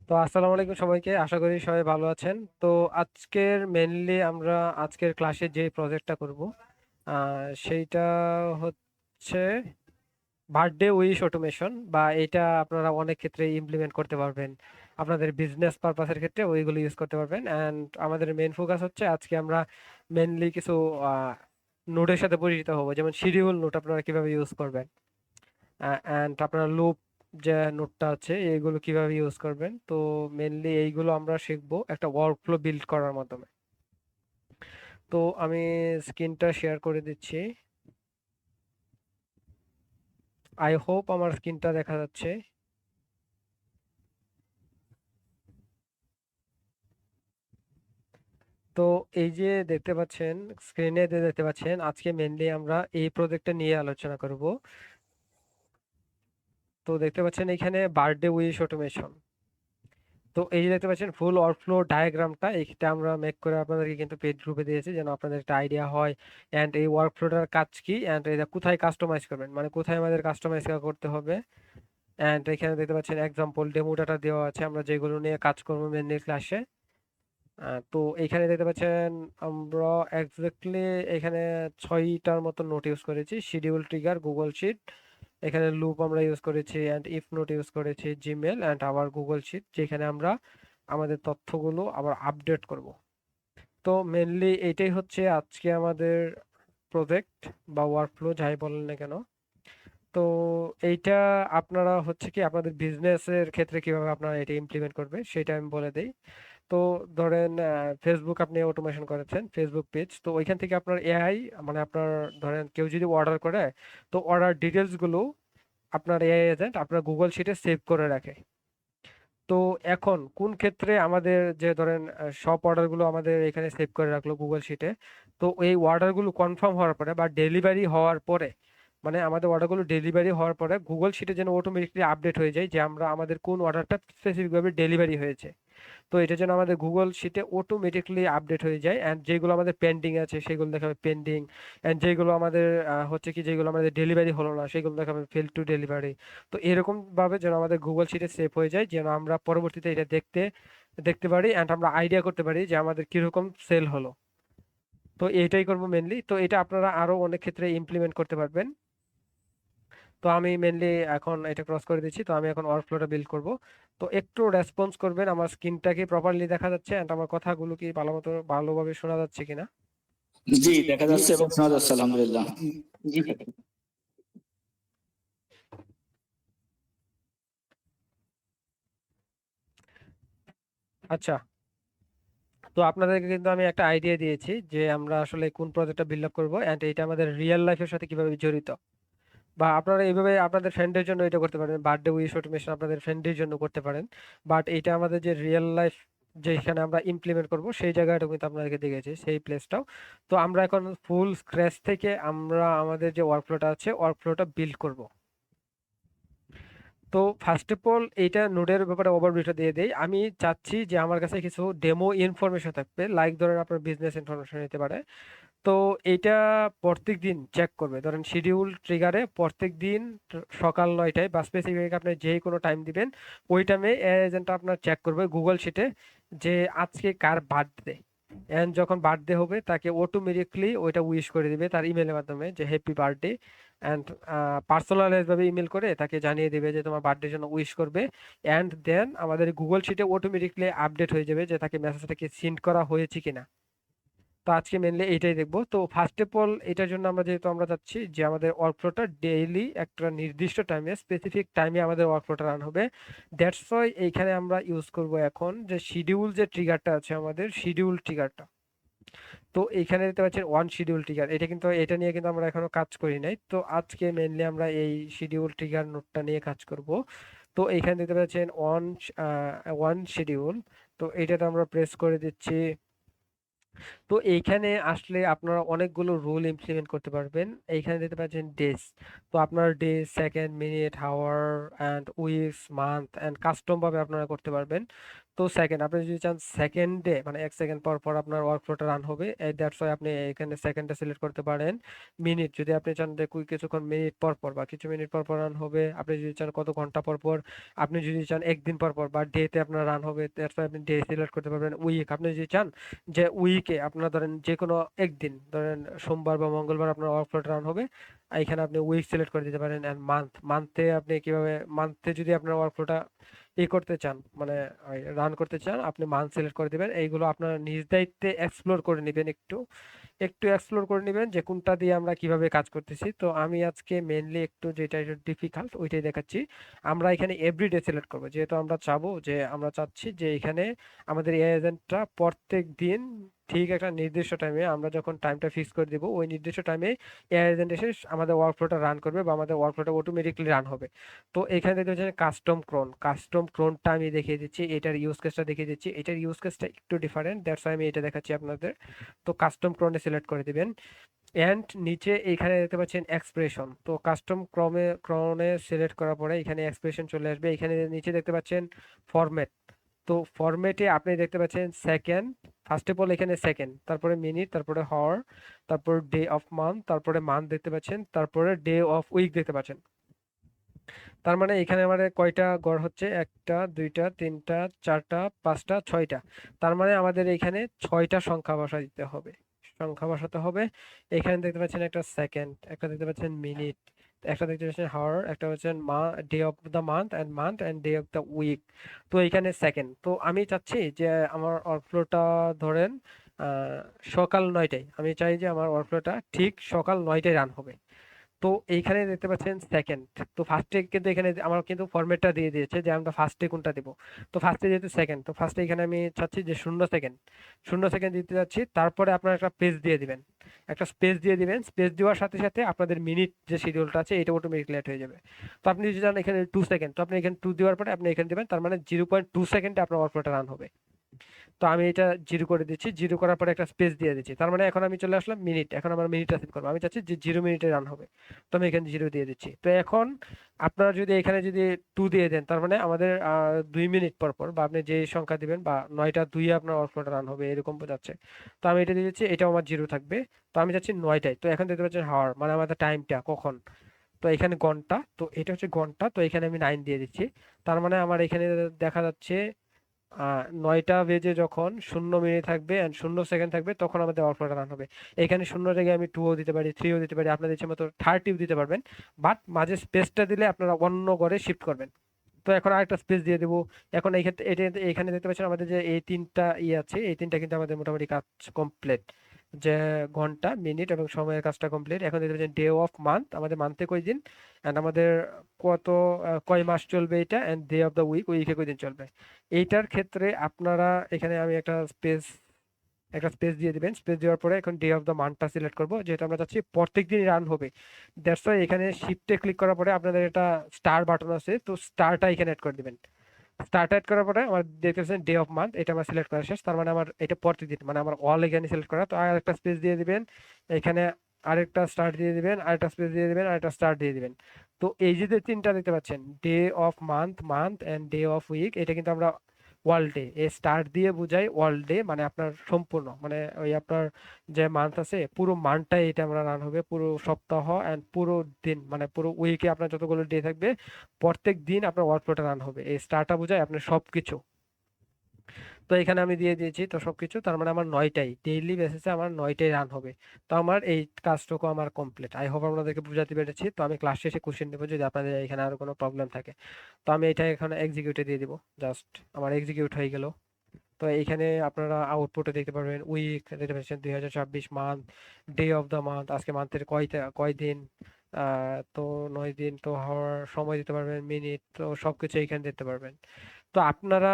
তো আসসালামু আলাইকুম সবাইকে, আশা করি সবাই ভালো আছেন। তো আমরা আজকের ক্লাসে যে প্রজেক্টটা করব সেইটা হচ্ছে বার্থডে উইশ অটোমেশন, বা এটা আপনারা অনেক ক্ষেত্রে ইমপ্লিমেন্ট করতে পারবেন। আপনাদের বিজনেস পারপাসের ক্ষেত্রে ওইগুলো ইউজ করতে পারবেন। অ্যান্ড আমাদের মেইন ফোকাস হচ্ছে আজকে আমরা মেইনলি কিছু নোটের সাথে পরিচিত হব, যেমন শিডিউল নোট আপনারা কিভাবে ইউজ করবেন, অ্যান্ড আপনার লুপ যে নোটটা আছে এইগুলো কিভাবে ইউজ করবেন। তো মেনলি এইগুলো আমরা শিখবো একটা ওয়ার্কফ্লো বিল্ড করার মাধ্যমে। তো আমি স্ক্রিনটা শেয়ার করে দিচ্ছি। আই হোপ আমার স্ক্রিনটা দেখা যাচ্ছে। তো এই যে দেখতে পাচ্ছেন, স্ক্রিনে দেখতে পাচ্ছেন, আজকে মেনলি আমরা এই প্রজেক্টটা নিয়ে আলোচনা করব। তো দেখতে পাচ্ছেন এখানে বার্থডে উইশ অটোমেশন। তো এই যে দেখতে পাচ্ছেন ফুল ওয়ার্কফ্লো ডায়াগ্রামটা, এইটা আমরা মেক করে আপনাদেরকে কিন্তু পেজ গ্রুপে দিয়েছি যেন আপনাদের একটা আইডিয়া হয় এন্ড এই ওয়ার্কফ্লোটার কাজ কি এন্ড এটা কোথায় কাস্টমাইজ করবেন, মানে কোথায় আমাদের কাস্টমাইজ করতে হবে। এন্ড এখানে দেখতে পাচ্ছেন এক্সাম্পল ডেমো ডাটা দেওয়া আছে আমরা যেগুলো নিয়ে কাজ করবো মেনলি ক্লাসে। তো এখানে দেখতে পাচ্ছেন আমরা এক্স্যাক্টলি এখানে 6টার মতো নোট ইউজ করেছি: শিডিউল, ট্রিগার, গুগল শিট, এখানে লুপ আমরা ইউজ করেছি, অ্যান্ড ইফ নোট ইউজ করেছি, জিমেল অ্যান্ড আবার গুগল শিট, যেখানে আমরা আমাদের তথ্যগুলো আবার আপডেট করব। তো মেনলি এইটাই হচ্ছে আজকে আমাদের প্রজেক্ট বা ওয়ার্কফ্লো যাই বলেন না কেন। তো এইটা আপনারা হচ্ছে কি আপনাদের বিজনেসের ক্ষেত্রে কিভাবে আপনারা এটা ইমপ্লিমেন্ট করবে সেটা আমি বলে দেই। তো ধরেন ফেসবুক আপনি অটোমেশন করেছেন, ফেসবুক পেজ, তো ওইখান থেকে আপনার এআই, মানে আপনার ধরেন কেউ যদি অর্ডার করে, তো অর্ডার ডিটেলস গুলো আপনার এআই এজেন্ট আপনার গুগল শিটে সেভ করে রাখে। তো এখন কোন ক্ষেত্রে আমাদের যে ধরেন সব অর্ডারগুলো আমাদের এখানে সেভ করে রাখলো গুগল শিটে, তো এই অর্ডারগুলো কনফার্ম হওয়ার পরে বা ডেলিভারি হওয়ার পরে, মানে আমাদের অর্ডারগুলো ডেলিভারি হওয়ার পরে গুগল শিটে যেন অটোমেটিকলি আপডেট হয়ে যায় যে আমরা আমাদের কোন অর্ডারটা স্পেসিফিকভাবে ডেলিভারি হয়েছে। তো এটা যেন আমাদের গুগল শিটে অটোমেটিকলি আপডেট হয়ে যায়, অ্যান্ড যেগুলো আমাদের পেন্ডিং আছে সেগুলো দেখাবে পেন্ডিং, অ্যান্ড যেগুলো আমাদের হচ্ছে কি যেগুলো আমাদের ডেলিভারি হলো না সেগুলো দেখাবে ফেল টু ডেলিভারি। তো এরকম ভাবে যেন আমাদের গুগল শিটে সেভ হয়ে যায়, যেন আমরা পরবর্তীতে এটা দেখতে দেখতে পারি অ্যান্ড আমরা আইডিয়া করতে পারি যে আমাদের কিরকম সেল হলো। তো এটাই করবো মেনলি। তো এটা আপনারা আরো অনেক ক্ষেত্রে ইমপ্লিমেন্ট করতে পারবেন। তো আমি মেনলি এখন এটা ক্রস করে দিচ্ছি, তো আমি এখন ওয়ার্কফ্লোটা বিল্ড করব। তো একটু রেসপন্স করবেন, আমার স্ক্রিনটা কি প্রপারলি দেখা যাচ্ছে এন্ড আমার কথাগুলো কি ভালো মতো ভালোভাবে শোনা যাচ্ছে কিনা। জি, দেখা যাচ্ছে এবং শোনা যাচ্ছে আলহামদুলিল্লাহ। জি। আচ্ছা, তো আপনাদেরকে কিন্তু আমি একটা আইডিয়া দিয়েছি যে আমরা আসলে কোন প্রজেক্টটা বিল্ড আপ করবো এন্ড এটা আমাদের রিয়েল লাইফের সাথে কিভাবে জড়িত। বা আপনারা এইভাবে আপনাদের ফ্রেন্ডের জন্য এটা করতে পারেন, বার্থডে উইশ অটোমেশন আপনাদের ফ্রেন্ডের জন্য করতে পারেন। বাট এটা আমাদের যে রিয়েল লাইফ যেখানে আমরা ইমপ্লিমেন্ট করব সেই জায়গাটা কিন্তু আপনাদেরকে দেখেছি, সেই প্লেসটাও। তো আমরা এখন ফুল স্ক্র্যাচ থেকে আমরা আমাদের যে ওয়ার্কফ্লোটা আছে ওয়ার্কফ্লোটা বিল্ড করব। তো ফার্স্ট অফ অল এইটা নোডের ব্যাপারে ওভারভিউটা দিয়ে দেই। আমি চাচ্ছি যে আমার কাছে কিছু ডেমো ইনফরমেশন থাকবে, লাইক ধরেন আপনার বিজনেস ইনফরমেশন নিতে পারে। তো এইটা প্রত্যেক দিন চেক করবে, ধরেন শিডিউল ট্রিগারে প্রত্যেক দিন সকাল 9টায় বা স্পেসিফিক আপনি যেই কোনো টাইম দিবেন ওই টাইমে এজেন্টটা আপনার চেক করবে গুগল শিটে যে আজকে কার বার্থডে। এন্ড যখন বার্থডে হবে তাকে অটোমেটিকলি ওইটা উইশ করে দিবে তার ইমেলের মাধ্যমে যে হ্যাপি বার্থডে। অ্যান্ড পার্সোনালাইজ ভাবে ইমেল করে তাকে জানিয়ে দিবে যে তোমার বার্থডের জন্য উইশ করবে। অ্যান্ড দেন আমাদের গুগল শিটে অটোমেটিকলি আপডেট হয়ে যাবে যে তাকে মেসেজটাকে সেন্ড করা হয়েছে কিনা। তো আজকে মেনলি এইটাই দেখবো। তো ফার্স্ট অফ অল এটার জন্য আমরা যেহেতু আমরা চাচ্ছি যে আমাদের ওয়ার্কফ্লোটা ডেইলি একটা নির্দিষ্ট টাইমে স্পেসিফিক টাইমে আমাদের ওয়ার্কফ্লোটা রান হবে। দ্যাটস ওয়াই এইখানে আমরা ইউজ করব এখন যে শিডিউল যে ট্রিগারটা আছে আমাদের শিডিউল ট্রিগারটা। তো এইখানে দেখতে পাচ্ছেন ওয়ান শিডিউল ট্রিগার, এটা কিন্তু এটা নিয়ে কিন্তু আমরা এখনো কাজ করি নাই। তো আজকে মেনলি আমরা এই শিডিউল ট্রিগার নোটটা নিয়ে কাজ করব। তো এইখানে দেখতে পাচ্ছেন ওয়ান শিডিউল। তো এটাতে আমরা প্রেস করে দিচ্ছি। তো এইখানে আসলে আপনারা অনেকগুলো রুল ইমপ্লিমেন্ট করতে পারবেন। এইখানে দেখতে পাচ্ছেন ডেজ। তো আপনার day, second, minute, hour and weeks, month and custom ভাবে আপনারা করতে পারবেন। তো সেকেন্ড, আপনি যদি চান সেকেন্ডে মানে 1 সেকেন্ড পর পর আপনার ওয়ার্কফ্লোটা রান হবে, দ্যাটস ওয়াই আপনি এখানে সেকেন্ডে সিলেক্ট করতে পারেন। মিনিট যদি আপনি চান যে কিছুক্ষণ মিনিট পর পর বা কিছু মিনিট পর পর রান হবে, আপনি যদি চান কত ঘন্টা পর পর, আপনি যদি চান একদিন পর পর বা ডেতে আপনার রান হবে, দ্যাটস ওয়াই আপনি ডে সিলেক্ট করতে পারবেন। উইক, আপনি যদি চান যে উইকে আপনার ধরেন যে কোনো একদিন, ধরেন সোমবার বা মঙ্গলবার আপনার ওয়ার্কফ্লোটা রান হবে, এখানে আপনি উইক সিলেক্ট করে দিতে পারেন। অ্যান্ড মান্থ, মান্থে আপনি কিভাবে, মান্থে যদি আপনার ওয়ার্কফ্লোটা করতে চান মানে রান করতে চান, আপনি মান্থ সিলেক্ট করে দিবেন। এইগুলো আপনার নিজ দায়িত্বে এক্সপ্লোর করে নেবেন, একটু একটু এক্সপ্লোর করে নেবেন যে কোনটা দিয়ে আমরা কিভাবে কাজ করতেছি। তো আমি আজকে মেনলি একটু যেটা একটু ডিফিকাল্ট ওইটাই দেখাচ্ছি। আমরা এখানে এভরিডে সিলেক্ট করবো, যেহেতু আমরা চাবো যে আমরা চাচ্ছি যে এখানে আমাদের এআই এজেন্টটা প্রত্যেক দিন ঠিক একটা নির্দিষ্ট টাইমে, আমরা যখন টাইমটা ফিক্স করে দিব ওই নির্দিষ্ট টাইমে এআই এজেন্ট এসে আমাদের ওয়ার্কফ্লোটা রান করবে বা আমাদের ওয়ার্কফ্লোটা অটোমেটিকলি রান হবে। তো এখানে দেখতে পাচ্ছেন কাস্টম ক্রোন, কাস্টম ক্রোনটা আমি দেখিয়ে দিচ্ছি, এটার ইউজ কেসটা দেখিয়ে দিচ্ছি। এটার ইউজ কেসটা একটু ডিফারেন্ট, দ্যাটস আমি এটা দেখাচ্ছি আপনাদের। তো কাস্টম ক্রোনে সিলেক্ট করে দিবেন। এন্ড নিচে এখানে দেখতে পাচ্ছেন এক্সপ্রেশন, তো কাস্টম ক্রোনে সিলেক্ট করার পরে এখানে এক্সপ্রেশন চলে আসবে। এখানে নিচে দেখতে পাচ্ছেন ফরম্যাট, তো ফরম্যাটে আপনি দেখতে পাচ্ছেন সেকেন্ড, ফার্স্ট অফ অল এখানে সেকেন্ড, তারপরে মিনিট, তারপরে হাওয়ার, তারপর ডে অফ মান্থ, তারপরে মান্থ দেখতে পাচ্ছেন, তারপরে ডে অফ উইক দেখতে পাচ্ছেন। তার মানে এখানে আমাদের কয়টা গড় হচ্ছে, একটা দুইটা তিনটা চারটা পাঁচটা ছয়টা। তার মানে আমাদের এখানে ছয়টা সংখ্যা বসা দিতে হবে, সংখ্যা বসাতে হবে। এখানে দেখতে পাচ্ছেন একটা সেকেন্ড, একটা দেখতে পাচ্ছেন মিনিট, একটা দেখতে পাচ্ছেন হাওয়ার, একটা হচ্ছে day of the month and day of the week. তো এখানে সেকেন্ড, তো আমি চাচ্ছি যে আমার ওয়ার্কফ্লোটা ধরেন আহ, সকাল 9টায়, আমি চাই যে আমার ওয়ার্কফ্লোটা ঠিক সকাল 9টায় রান হবে। তো এইখানে দেখতে পাচ্ছেন সেকেন্ড, তো ফার্স্টে কিন্তু এখানে আমার কিন্তু ফরম্যাটটা দিয়ে দিয়েছে যে আমরা ফার্স্টে কোনটা দিব। তো ফার্স্টে যেহেতু সেকেন্ড, তো ফার্স্টে এখানে আমি চাচ্ছি যে 0 সেকেন্ড, 0 সেকেন্ড দিতে যাচ্ছি। তারপরে আপনার একটা পেজ দিয়ে দিবেন, একটা স্পেস দিয়ে দিবেন। স্পেস দেওয়ার সাথে সাথে আপনাদের মিনিট যে শিডিউলটা আছে এটা অটোমেটিকলি অ্যাড হয়ে যাবে। তো আপনি যদি চান এখানে 2 সেকেন্ড, তো আপনি এখানে 2 দেওয়ার পরে আপনি এখানে দিবেন, তার মানে 0.2 সেকেন্ডে আপনার ওয়ার্কফ্লোটা রান হবে। তো আমি এটা জিরো করে দিচ্ছি, জিরো করার পরে একটা স্পেস দিয়ে দিচ্ছি, তার মানে এখন আমি চলে আসলাম মিনিট, এখন আমার মিনিটটা সেট করবো। আমি চাচ্ছি যে 0 মিনিটে রান হবে, তো আমি এখানে জিরো দিয়ে দিচ্ছি। তো এখন আপনারা যদি এখানে যদি 2 দিয়ে দেন, তার মানে আমাদের 2 মিনিট পর পর বা আপনি যে সংখ্যা দিবেন বা 9টা 2 আপনার ওয়ার্কফ্লোটা রান হবে এরকম বোঝাচ্ছে। তো আমি এটা দিয়ে দিচ্ছি, এটাও আমার জিরো থাকবে। তো আমি যাচ্ছি 9টায়, তো এখন দেখতে পাচ্ছেন হাওয়ার মানে আমাদের টাইমটা কখন। তো এখানে ঘন্টা, তো এটা হচ্ছে ঘন্টা, তো এখানে আমি 9 দিয়ে দিচ্ছি। তার মানে আমার এখানে দেখা যাচ্ছে 9টা বেজে যখন 0 মিনিট থাকবে এন্ড 0 সেকেন্ড থাকবে তখন আমাদের ওয়ার্কফ্লোটা রান হবে। এখানে শূন্য জায়গায় আমি 2ও দিতে পারি, 3ও দিতে পারি, আপনাদের ইচ্ছে মতো 30ও দিতে পারবেন। বাট মাঝে স্পেসটা দিলে আপনারা অন্য ঘরে শিফট করবেন। তো এখন আরেকটা স্পেস দিয়ে দেবো। এখন এই ক্ষেত্রে এটা এখানে দেখতে পাচ্ছেন আমাদের যে এই তিনটা আছে, এই তিনটা কিন্তু আমাদের মোটামুটি কাজ কমপ্লিট, যে ঘন্টা মিনিট এবং সময়ের কাজটা কমপ্লিট। এখন দেখতে পাচ্ছেন ডে অফ মান্থ, আমাদের মান্থে কয় দিন এন্ড আমাদের কত কয় মাস চলবে এটা, and day of the week, উইকে কয় দিন চলবে। এইটার ক্ষেত্রে আপনারা এখানে আমি একটা স্পেস দিয়ে দিবেন। স্পেস দেওয়ার পরে এখন ডে অফ দ্য মান্থটা সিলেক্ট করব, যেহেতু আমরা চাচ্ছি প্রত্যেক দিন রান হবে। দ্যাটস ওয়াই এখানে শিফটে ক্লিক করার পরে আপনাদের এটা স্টার বাটন আছে, তো স্টারটা এখানে অ্যাড করে দিবেন। স্টার্ট অ্যাড করার পরে আমার দেখতেছেন ডে অফ মান্থ, এটা আমার সিলেক্ট করা শেষ। তার মানে আমার এটা প্রতিদিন মানে আমার অল এখানে সিলেক্ট করা। তো আর একটা স্পেস দিয়ে দিবেন এখানে, আরেকটা স্টার্ট দিয়ে দিবেন, আরেকটা স্পেস দিয়ে দিবেন, আরেকটা স্টার্ট দিয়ে দিবেন। তো এই যে যে তিনটা দেখতে পাচ্ছেন, day of month and day of week, এটা কিন্তু আমরা ওয়ার্ল্ড ডে, এই স্টার্ট দিয়ে বোঝাই ওয়ার্ল্ড ডে, মানে আপনার সম্পূর্ণ মানে ওই আপনার যে মান্থ আছে পুরো মান্থটাই এটা আমরা রান হবে, পুরো সপ্তাহ এন্ড পুরো দিন মানে পুরো উইকে আপনার যতগুলো ডে থাকবে প্রত্যেক দিন আপনার ওয়ার্কফ্লোটা রান হবে। এই স্টারটা বোঝায় আপনার সবকিছু। তো এখানে আমি দিয়ে দিয়েছি তো সবকিছু, তার মানে আমার 9টাই ডেইলি বেসিসে আমার 9টাই রান হবে। তো আমার এই কাজটুকু আমার কমপ্লিট, আই হোপ আপনাদেরকে বুঝাতে পেরেছি। তো আমি ক্লাস শেষে কোশ্চেন দেবো যদি আপনাদের এখানে আরো কোনো প্রবলেম থাকে। তো আমি এটা এখানে এক্সিকিউটে দিয়ে দিব, জাস্ট আমার এক্সিকিউট হয়ে গেল। তো এইখানে আপনারা আউটপুটে দেখতে পারবেন উইক দেখতে পাচ্ছেন 2026 month, day of the month, আজকে মান্থের কয় দিন, তো 9 দিন, তো হওয়ার সময় দিতে পারবেন, মিনিট, তো সবকিছু এখানে দেখতে পারবেন। তো আপনারা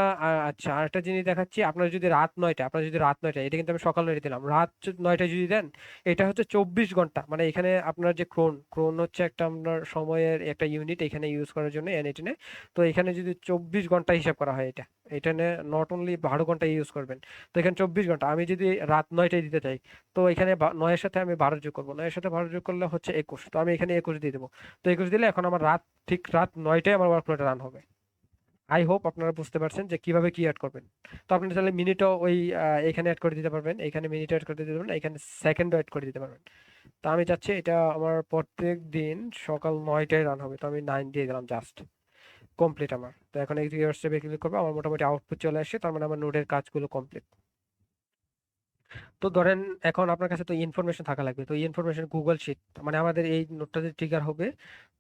আচ্ছা আরেকটা জিনিস দেখাচ্ছি, আপনারা যদি রাত 9টায়, এটা কিন্তু আমি সকাল 9টায় দিলাম, রাত 9টায় যদি দেন, এটা হচ্ছে 24 ঘন্টা। মানে এখানে আপনার যে ক্রোন হচ্ছে একটা আপনার সময়ের একটা ইউনিট এখানে ইউজ করার জন্য এনএটিনে। তো এখানে যদি 24 ঘন্টা হিসাব করা হয়, এটা এখানে নট অনলি 12 ঘন্টা ইউজ করবেন। তো এখানে 24 ঘন্টা, আমি যদি রাত 9টায় দিতে চাই, তো এখানে 9-এর সাথে আমি 12 যোগ করবো, 9-এর সাথে 12 যোগ করলে হচ্ছে 21, তো আমি এখানে 21 দিয়ে দেবো। তো 21 দিলে এখন আমার ঠিক রাত 9টায় আমার ওয়ার্কফ্লোটা রান হবে। আই হোপ আপনারা বুঝতে পারছেন যে কিভাবে কি অ্যাড করবেন। তো আপনি তাহলে মিনিটও ওই এখানে অ্যাড করে দিতে পারবেন, এখানে মিনিট অ্যাড করে দিতে পারবেন, এখানে সেকেন্ডও অ্যাড করে দিতে পারবেন। তো আমি চাচ্ছি এটা আমার প্রত্যেক দিন সকাল 9টায় রান হবে, তো আমি 9 দিয়ে দিলাম জাস্ট। কমপ্লিট আমার। তো এখন এক্সিকিউট স্টেপে ক্লিক করবো, আমার মোটামুটি আউটপুট চলে আসছে, তার মানে আমার নোডের কাজগুলো কমপ্লিট। তো ধরেন এখন আপনার কাছে তো ইনফরমেশন থাকা লাগবে, তো ইনফরমেশন গুগল শিট, মানে আমাদের এই নোটটা যে ট্রিগার হবে,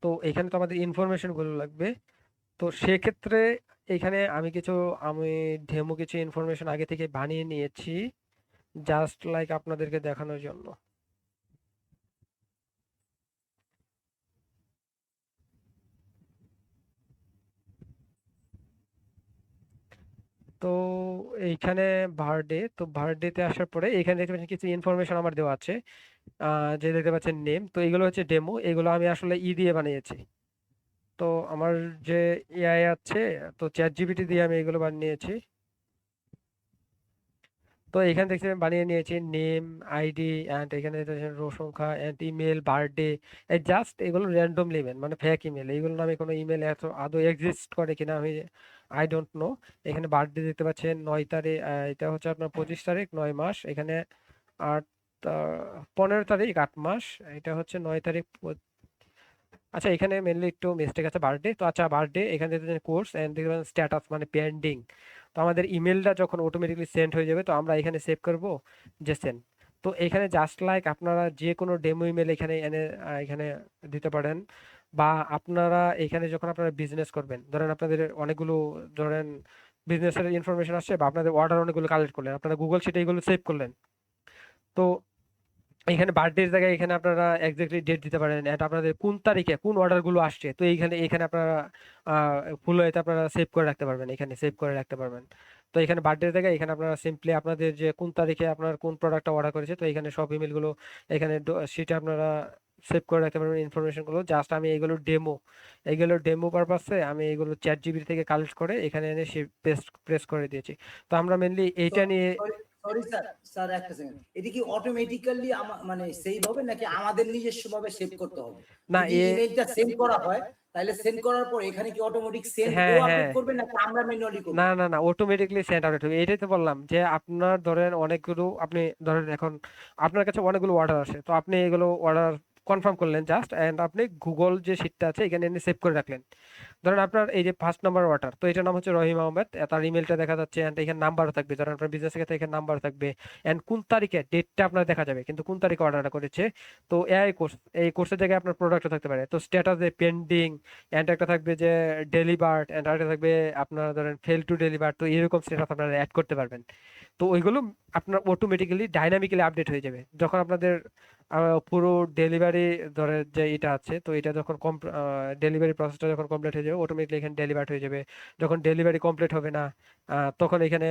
তো এখানে তো আমাদের ইনফরমেশন গুলো লাগবে। তো সেক্ষেত্রে এখানে আমি ডেমো কিছু ইনফরমেশন আগে থেকে বানিয়ে নিয়েছি, জাস্ট লাইক আপনাদেরকে দেখানোর জন্য। তো এইখানে বার্থডে, তো বার্থডেতে আসার পরে এখানে দেখতে পাচ্ছেন কিছু ইনফরমেশন আমার দেওয়া আছে, যে দেখতে পাচ্ছেন নেম, তো এগুলো হচ্ছে ডেমো, এগুলো আমি আসলে দিয়ে বানিয়েছি। তো আমার যে এআই আছে, তো চ্যাট জিপিটি দিয়ে আমি এগুলো বানিয়েছি। তো এখানে দেখছি আমি বানিয়ে নিয়েছি নেম, আইডি, অ্যান্ড এখানে রো সংখ্যা অ্যান্ড ইমেল, বার্থডে। এই জাস্ট এগুলো র্যান্ডম ইমেল, মানে ফেক ইমেল, এইগুলো নামে কোনো ইমেল এত আদৌ এক্সিস্ট করে কিনা আমি আই ডোন্ট নো। এখানে বার্থডে দেখতে পাচ্ছেন 9 তারিখ, এটা হচ্ছে আপনার 25 তারিখ 9 মাস, এখানে 8, 15 তারিখ 8 মাস, এটা হচ্ছে 9 তারিখ। আচ্ছা, এখানে মেনলি একটু মিস্টেক আছে বার্থডে, তো আচ্ছা বার্থডে এখানে দেখতে কোর্স এন্ড দেখবেন স্ট্যাটাস মানে পেন্ডিং। তো আমাদের ইমেলটা যখন অটোমেটিকলি সেন্ড হয়ে যাবে, তো আমরা এখানে সেভ করব যে সেন্ড। তো এখানে জাস্ট লাইক আপনারা যে কোনো ডেমো ইমেল এখানে এনে এখানে দিতে পারেন। বা আপনারা এখানে যখন আপনারা বিজনেস করবেন, ধরেন আপনাদের অনেকগুলো, ধরেন বিজনেসের ইনফরমেশন আসছে বা আপনাদের অর্ডার অনেকগুলো কালেক্ট করলেন, আপনারা গুগল শিটে এগুলো সেভ করলেন। তো এখানে বার্থডের জায়গায় এখানে আপনারা এক্স্যাক্টলি ডেট দিতে পারেন, এন্ড আপনাদের কোন তারিখে কোন অর্ডার গুলো আসছে, তো এইখানে এখানে আপনারা ফুল এতে আপনারা সেভ করে রাখতে পারবেন, এখানে সেভ করে রাখতে পারবেন। তো এখানে বার্থডের জায়গায় এখানে আপনারা সিম্পলি আপনাদের যে কোন তারিখে আপনার কোন প্রোডাক্টটা অর্ডার করেছে, তো এখানে সব ইমেল গুলো এখানে সেটা আপনারা সেভ করে রাখতে পারবেন ইনফরমেশন গুলো। জাস্ট আমি এগুলো ডেমো পারপাসে আমি এগুলো চ্যাট জিবিটি থেকে কালেক্ট করে এখানে এনে পেস্ট প্রেস করে দিয়েছি। তো আমরা মেনলি এইটা নিয়ে। সরি সরি স্যার, স্যার একটা সেকেন্ড, এটা কি অটোমেটিক্যালি মানে সেভ হবে নাকি আমাদের নিজস্ব ভাবে সেভ করতে হবে? না যদি ইমেলটা সেন্ড করা হয় তাহলে সেন্ড করার পর এখানে কি অটোমেটিক সেন্ড ও হ্যাঁ, হ্যাঁ। আপডেট করবে নাকি আমরা ম্যানুয়ালি করব? না, না, না, অটোমেটিকলি সেন্ড আউট হবে, এটাই তো বললাম যে আপনার ধরেন অনেকগুলো, আপনি ধরেন এখন আপনার কাছে অনেকগুলো অর্ডার আসে, তো আপনি এগুলো অর্ডার কনফার্ম করলেন জাস্ট, এন্ড আপনি গুগল যে শিটটা আছে এখানে এনে সেভ করে রাখলেন। ধরেন আপনার এই যে ফার্স্ট নাম্বার অর্ডার, তো এটার নাম হচ্ছে রহিম আহমেদ, তার ইমেলটা দেখা যাচ্ছে, এন্ড এখানে নাম্বারও থাকবে, ধরেন আপনার বিজনেস ক্ষেত্রে এখানে নাম্বার থাকবে, এন্ড কোন তারিখে ডেটটা আপনার দেখা যাবে, কিন্তু কোন তারিখে অর্ডারটা করেছে। তো এআই কোর্স, এই কোর্সের জায়গায় আপনার প্রোডাক্টও থাকতে পারে, তো স্ট্যাটাসে পেন্ডিং, এন্ড একটা থাকবে যে ডেলিভার্ড, এন্ড আরেকটা থাকবে আপনার ধরেন ফেল টু ডেলিভার, তো এরকম স্ট্যাটাস আপনারা অ্যাড করতে পারবেন। তো ওইগুলো আপনার অটোমেটিক্যালি ডাইনামিক্যালি আপডেট হয়ে যাবে যখন আপনাদের পুরো ডেলিভারি, ধরে যে এটা আছে, তো এটা যখন ডেলিভারি প্রসেসটা যখন কমপ্লিট হয়ে যাবে, অটোমেটিকলি এখানে ডেলিভার্ড হয়ে যাবে। যখন ডেলিভারি কমপ্লিট হবে না, তখন এখানে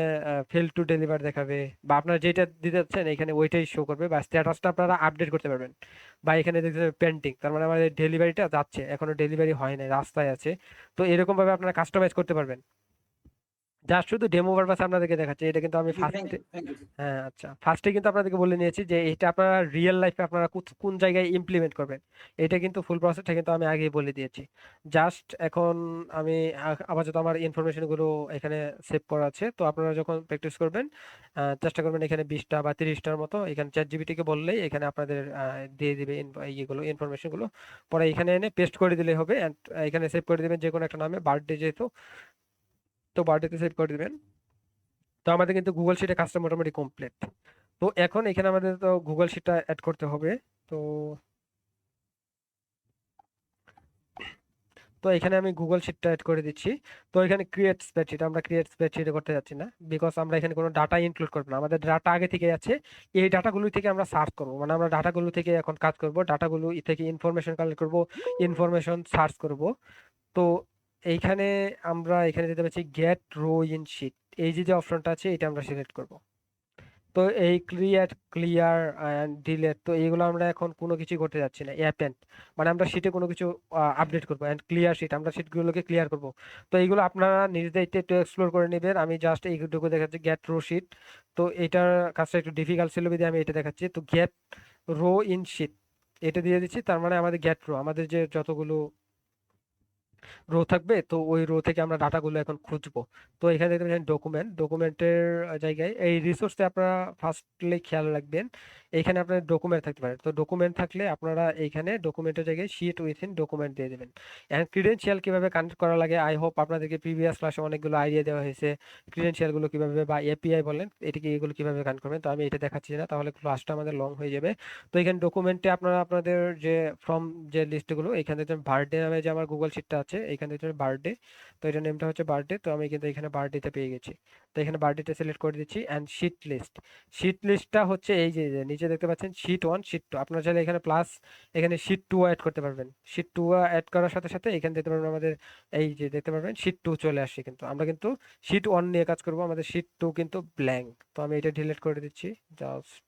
ফেল টু ডেলিভার দেখাবে, বা আপনারা যেটা দিতে যাচ্ছেন এখানে ওইটাই শো করবে, বা স্ট্যাটাসটা আপনারা আপডেট করতে পারবেন। বা এখানে দেখতে পেন্ডিং, তার মানে আমাদের ডেলিভারিটা যাচ্ছে, এখনো ডেলিভারি হয় নাই, রাস্তায় আছে। তো এরকম ভাবে আপনারা কাস্টমাইজ করতে পারবেন। জাস্ট শুধু ডেমো পারপাস আপনাদেরকে দেখাচ্ছি, এটা কিন্তু আমি জি, থ্যাংক ফার্স্টে। You, thank you. হ্যাঁ, আচ্ছা, ফার্স্টে কিন্তু আপনাদেরকে বলে নিয়েছি যে এটা আপনারা রিয়েল লাইফে আপনারা কোন জায়গায় ইমপ্লিমেন্ট করবেন। এটা কিন্তু ফুল প্রসেসটা কিন্তু আমি আগেই বলে দিয়েছি। জাস্ট এখন আমি আপাতত আমার ইনফরমেশন গুলো এখানে সেভ করা আছে, তো আপনারা যখন প্র্যাকটিস করবেন চেষ্টা করবেন এখানে 20টা বা 30টার মতো, এখানে চ্যাট জিপিটি কে বললেই এখানে আপনাদের দিয়ে দিবে ইয়েগুলো ইনফরমেশন গুলো, পরে এখানে এনে পেস্ট করে দিলেই হবে, and এখানে সেভ করে দিবেন যে কোনো একটা নামে, বার্থডে যেহেতু, তো বার্থডেতে সেভ করে দিবেন। তো আমাদের কিন্তু গুগল শিটে কাজটা মোটামুটি কমপ্লিট। তো এখন এখানে আমাদের তো গুগল শিটটা অ্যাড করতে হবে। তো তো এখানে আমি গুগল শিটটা অ্যাড করে দিচ্ছি। তো এখানে ক্রিয়েট স্প্রেডশিট, আমরা ক্রিয়েট স্প্রেডশিটে করতে যাচ্ছি না, বিকজ আমরা এখানে কোনো ডাটা ইনক্লুড করবো না, আমাদের ডাটা আগে থেকে আছে। এই ডাটাগুলো থেকে আমরা সার্চ করবো, মানে আমরা ডাটাগুলো থেকে এখন কাজ করব, ডাটাগুলো থেকে ইনফরমেশন কালেক্ট করব, ইনফরমেশন সার্চ করব। তো এইখানে আমরা এখানে যেতে পারছি গেট রো ইন শিট, এই যে যে অপশনটা আছে এটা আমরা সিলেক্ট করব। তো এই ক্লিয়ার অ্যান্ড ডিলেট, তো এইগুলো আমরা এখন কোনো কিছু করতে যাচ্ছি না, অ্যাপেন্ড, মানে আমরা শিটে কোনো কিছু আপডেট করবো, অ্যান্ড ক্লিয়ার শিট, আমরা শিটগুলোকে ক্লিয়ার করব। তো এইগুলো আপনারা নিজ দায়িত্বে একটু এক্সপ্লোর করে নেবেন, আমি জাস্ট এইটুকু দেখাচ্ছি গেট রো শিট। তো এটার কাজটা একটু ডিফিকাল্ট ছিল বিধায় আমি এটা দেখাচ্ছি। তো গেট রো ইন শিট এটা দিয়ে দিচ্ছি, তার মানে আমাদের গেট রো, আমাদের যে যতগুলো রো থাকবে, তো ওই রো থেকে আমরা ডাটাগুলো এখন খুঁজবো। তো এখানে দেখতে পাচ্ছেন ডকুমেন্টের জায়গায় এই রিসোর্সে আপনারা ফার্স্টলি খেয়াল রাখবেন, এখানে আপনার ডকুমেন্ট থাকতে পারে। তো ডকুমেন্ট থাকলে আপনারা এইখানে ডকুমেন্টের জায়গায় শিট উইথিন ডকুমেন্ট দিয়ে দেবেন। এন্ড ক্রিডেনশিয়াল কিভাবে কানেক্ট করা লাগে, আই হোপ আপনাদেরকে প্রিভিয়াস ক্লাসে অনেকগুলো আইডিয়া দেওয়া হয়েছে ক্রিডেনশিয়াল গুলো কিভাবে বা এপিআই বলেন এটিকে, এগুলো কিভাবে কানেক্ট করবেন। তো আমি এটা দেখাচ্ছি না, তাহলে ক্লাসটা আমাদের লং হয়ে যাবে। তো এখানে ডকুমেন্টে আপনারা আপনাদের যে ফ্রম যে লিস্টগুলো, এখানে দেখবেন বার্থডে নামে যে আমার গুগল শিটটা আছে, এখানে দেখবেন বার্থডে। তো এটা নেমটা হচ্ছে বার্থডে, তো আমি কিন্তু এখানে বার্থডেতে পেয়ে গেছি। তো এখানে বার্থডেটা সিলেক্ট করে দিচ্ছি অ্যান্ড শিট লিস্ট। শিট লিস্টটা হচ্ছে এই যে যে নিচে দেখতে পাচ্ছেন শিট 1 শিট 2, আপনারা চাইলে এখানে প্লাস এখানে শিট 2 অ্যাড করতে পারবেন। শিট 2 অ্যাড করার সাথে সাথে এখানে দেখতে পারবেন আমাদের এই যে দেখতে পারবেন শিট 2 চলে আসছে, কিন্তু আমরা কিন্তু শিট 1 নিয়ে কাজ করব, আমাদের শিট 2 কিন্তু ব্ল্যাঙ্ক। তো আমি এটা ডিলিট করে দিচ্ছি, জাস্ট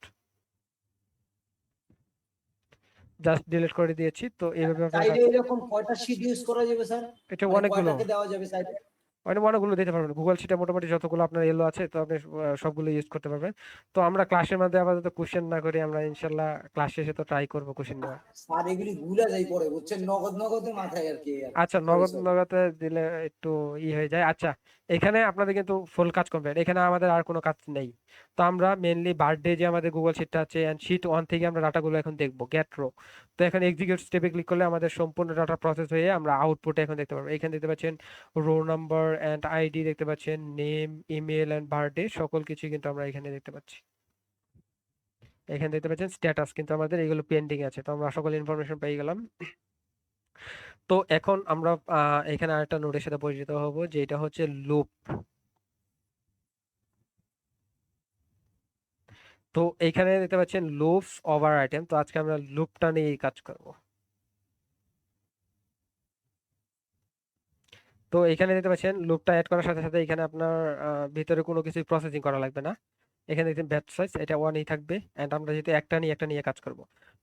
জাস্ট ডিলিট করে দিয়েছি। তো এইভাবে আপনারা সাইডে কাজ, এরকম কয়টা শীট ইউজ করা যাবে স্যার, এটা মানে অনেকগুলো, কয়টাকে দেওয়া যাবে সাইডে? অনেকগুলো দিতে পারবেন। গুগল শিটে মোটামুটি যতগুলো আপনার এলো আছে, তো আপনি সবগুলো ইউজ করতে পারবেন। তো আমরা ক্লাসের মধ্যে আপাতত কোশ্চেন না করি, আমরা ইনশাল্লাহ ক্লাস শেষে তো ট্রাই করবো কোশ্চেন নেওয়ার। স্যার এগুলি ভুলে যাই পরে, বুঝছেন, নগদ নগদে মাথায় আর কি। আচ্ছা, সরি নগদ সরি। নগদে দিলে একটু হয়ে যায়। আচ্ছা, এখানে আপনাদের কিন্তু ফুল কাজ কমপ্লিট, এখানে আমাদের আর কোনো কাজ নেই। তো আমরা মেনলি বার্থডে যে আমাদের গুগল শিটটা আছে এন্ড শিট 1 থেকে আমরা ডাটাগুলো এখন দেখবো, গেট রো। তো এখানে এক্সিকিউট স্টেপে ক্লিক করলে আমাদের সম্পূর্ণ ডাটা প্রসেস হয়ে আমরা আউটপুটে এখন দেখতে পারবো। এখানে দেখতে পাচ্ছেন রো নাম্বার এন্ড আইডি, দেখতে পাচ্ছেন নেম, ইমেল এন্ড বার্থডে, সকল কিছু কিন্তু আমরা এখানে দেখতে পাচ্ছি। এখানে দেখতে পাচ্ছেন স্ট্যাটাস, কিন্তু আমাদের এগুলো পেন্ডিং আছে। তো আমরা সকল ইনফরমেশন পেয়ে গেলাম। তো এখন আমরা এখানে আরেকটা নোটের সাথে পরিচিত হব, যে এটা হচ্ছে লুপ। তো এইখানে দেখতে পাচ্ছেন লুপস ওভার আইটেম। তো আজকে আমরা লুপটা নিয়ে কাজ করব। তো এখানে দেখতে পাচ্ছেন লুপটা অ্যাড করার সাথে সাথে এখানে আপনার ভিতরে কোনো কিছু প্রসেসিং করা লাগবে না। এখানে দেখছেন ব্যাচ সাইজ এটা 1ই থাকবে, এন্ড আমরা যেহেতু একটা নিয়ে কাজ করব।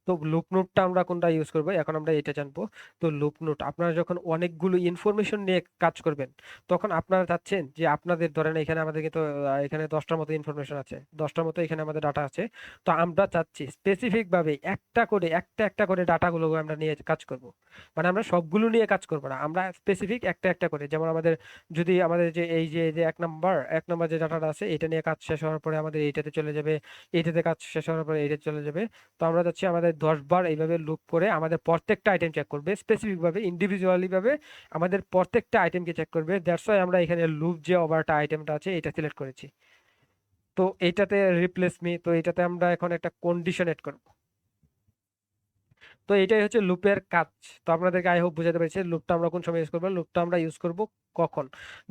তো লুপ নোটটা আমরা কোনটা ইউজ করব এখন আমরা এটা জানবো। তো লুপ নোট আপনারা যখন অনেকগুলো ইনফরমেশন নিয়ে কাজ করবেন, তখন আপনারা চাচ্ছেন যে আপনাদের ধরেন এখানে আমাদের কিন্তু এখানে 10টার মতো ইনফরমেশন আছে, 10টার মতো এখানে আমাদের ডাটা আছে। তো আমরা চাচ্ছি স্পেসিফিক ভাবে একটা করে ডাটাগুলো আমরা নিয়ে কাজ করব। মানে আমরা সবগুলো নিয়ে কাজ করব না, আমরা স্পেসিফিক একটা করে, যেমন আমাদের যদি আমাদের যে এই যে এক নম্বর যে ডাটাটা আছে, এটা নিয়ে কাজ শেষ হওয়ার পরে আমাদের এইটাতে চলে যাবে, এইটাতে কাজ শেষ হওয়ার পরে এইটাতে চলে যাবে। তো আমরা যাচ্ছি আমাদের 10 বার এইভাবে লুপ করে আমাদের প্রত্যেকটা আইটেম চেক করবে, স্পেসিফিক ভাবে ইন্ডিভিজুয়ালি ভাবে আমাদের প্রত্যেকটা আইটেমকে চেক করবে। দ্যাটস ওয়াই আমরা এখানে লুপ যে ওভারটা আইটেমটা আছে এটা সিলেক্ট করেছি। তো এইটাতে রিপ্লেস মি, তো এটাতে আমরা এখন একটা কন্ডিশন এড করব। তো এটাই হচ্ছে লুপের কাজ। তো আপনাদেরকে আই হোপ বুঝাতে পেরেছি লুপটা আমরা কোন সময় ইউজ করবো। লুপটা আমরা ইউজ করব কখন,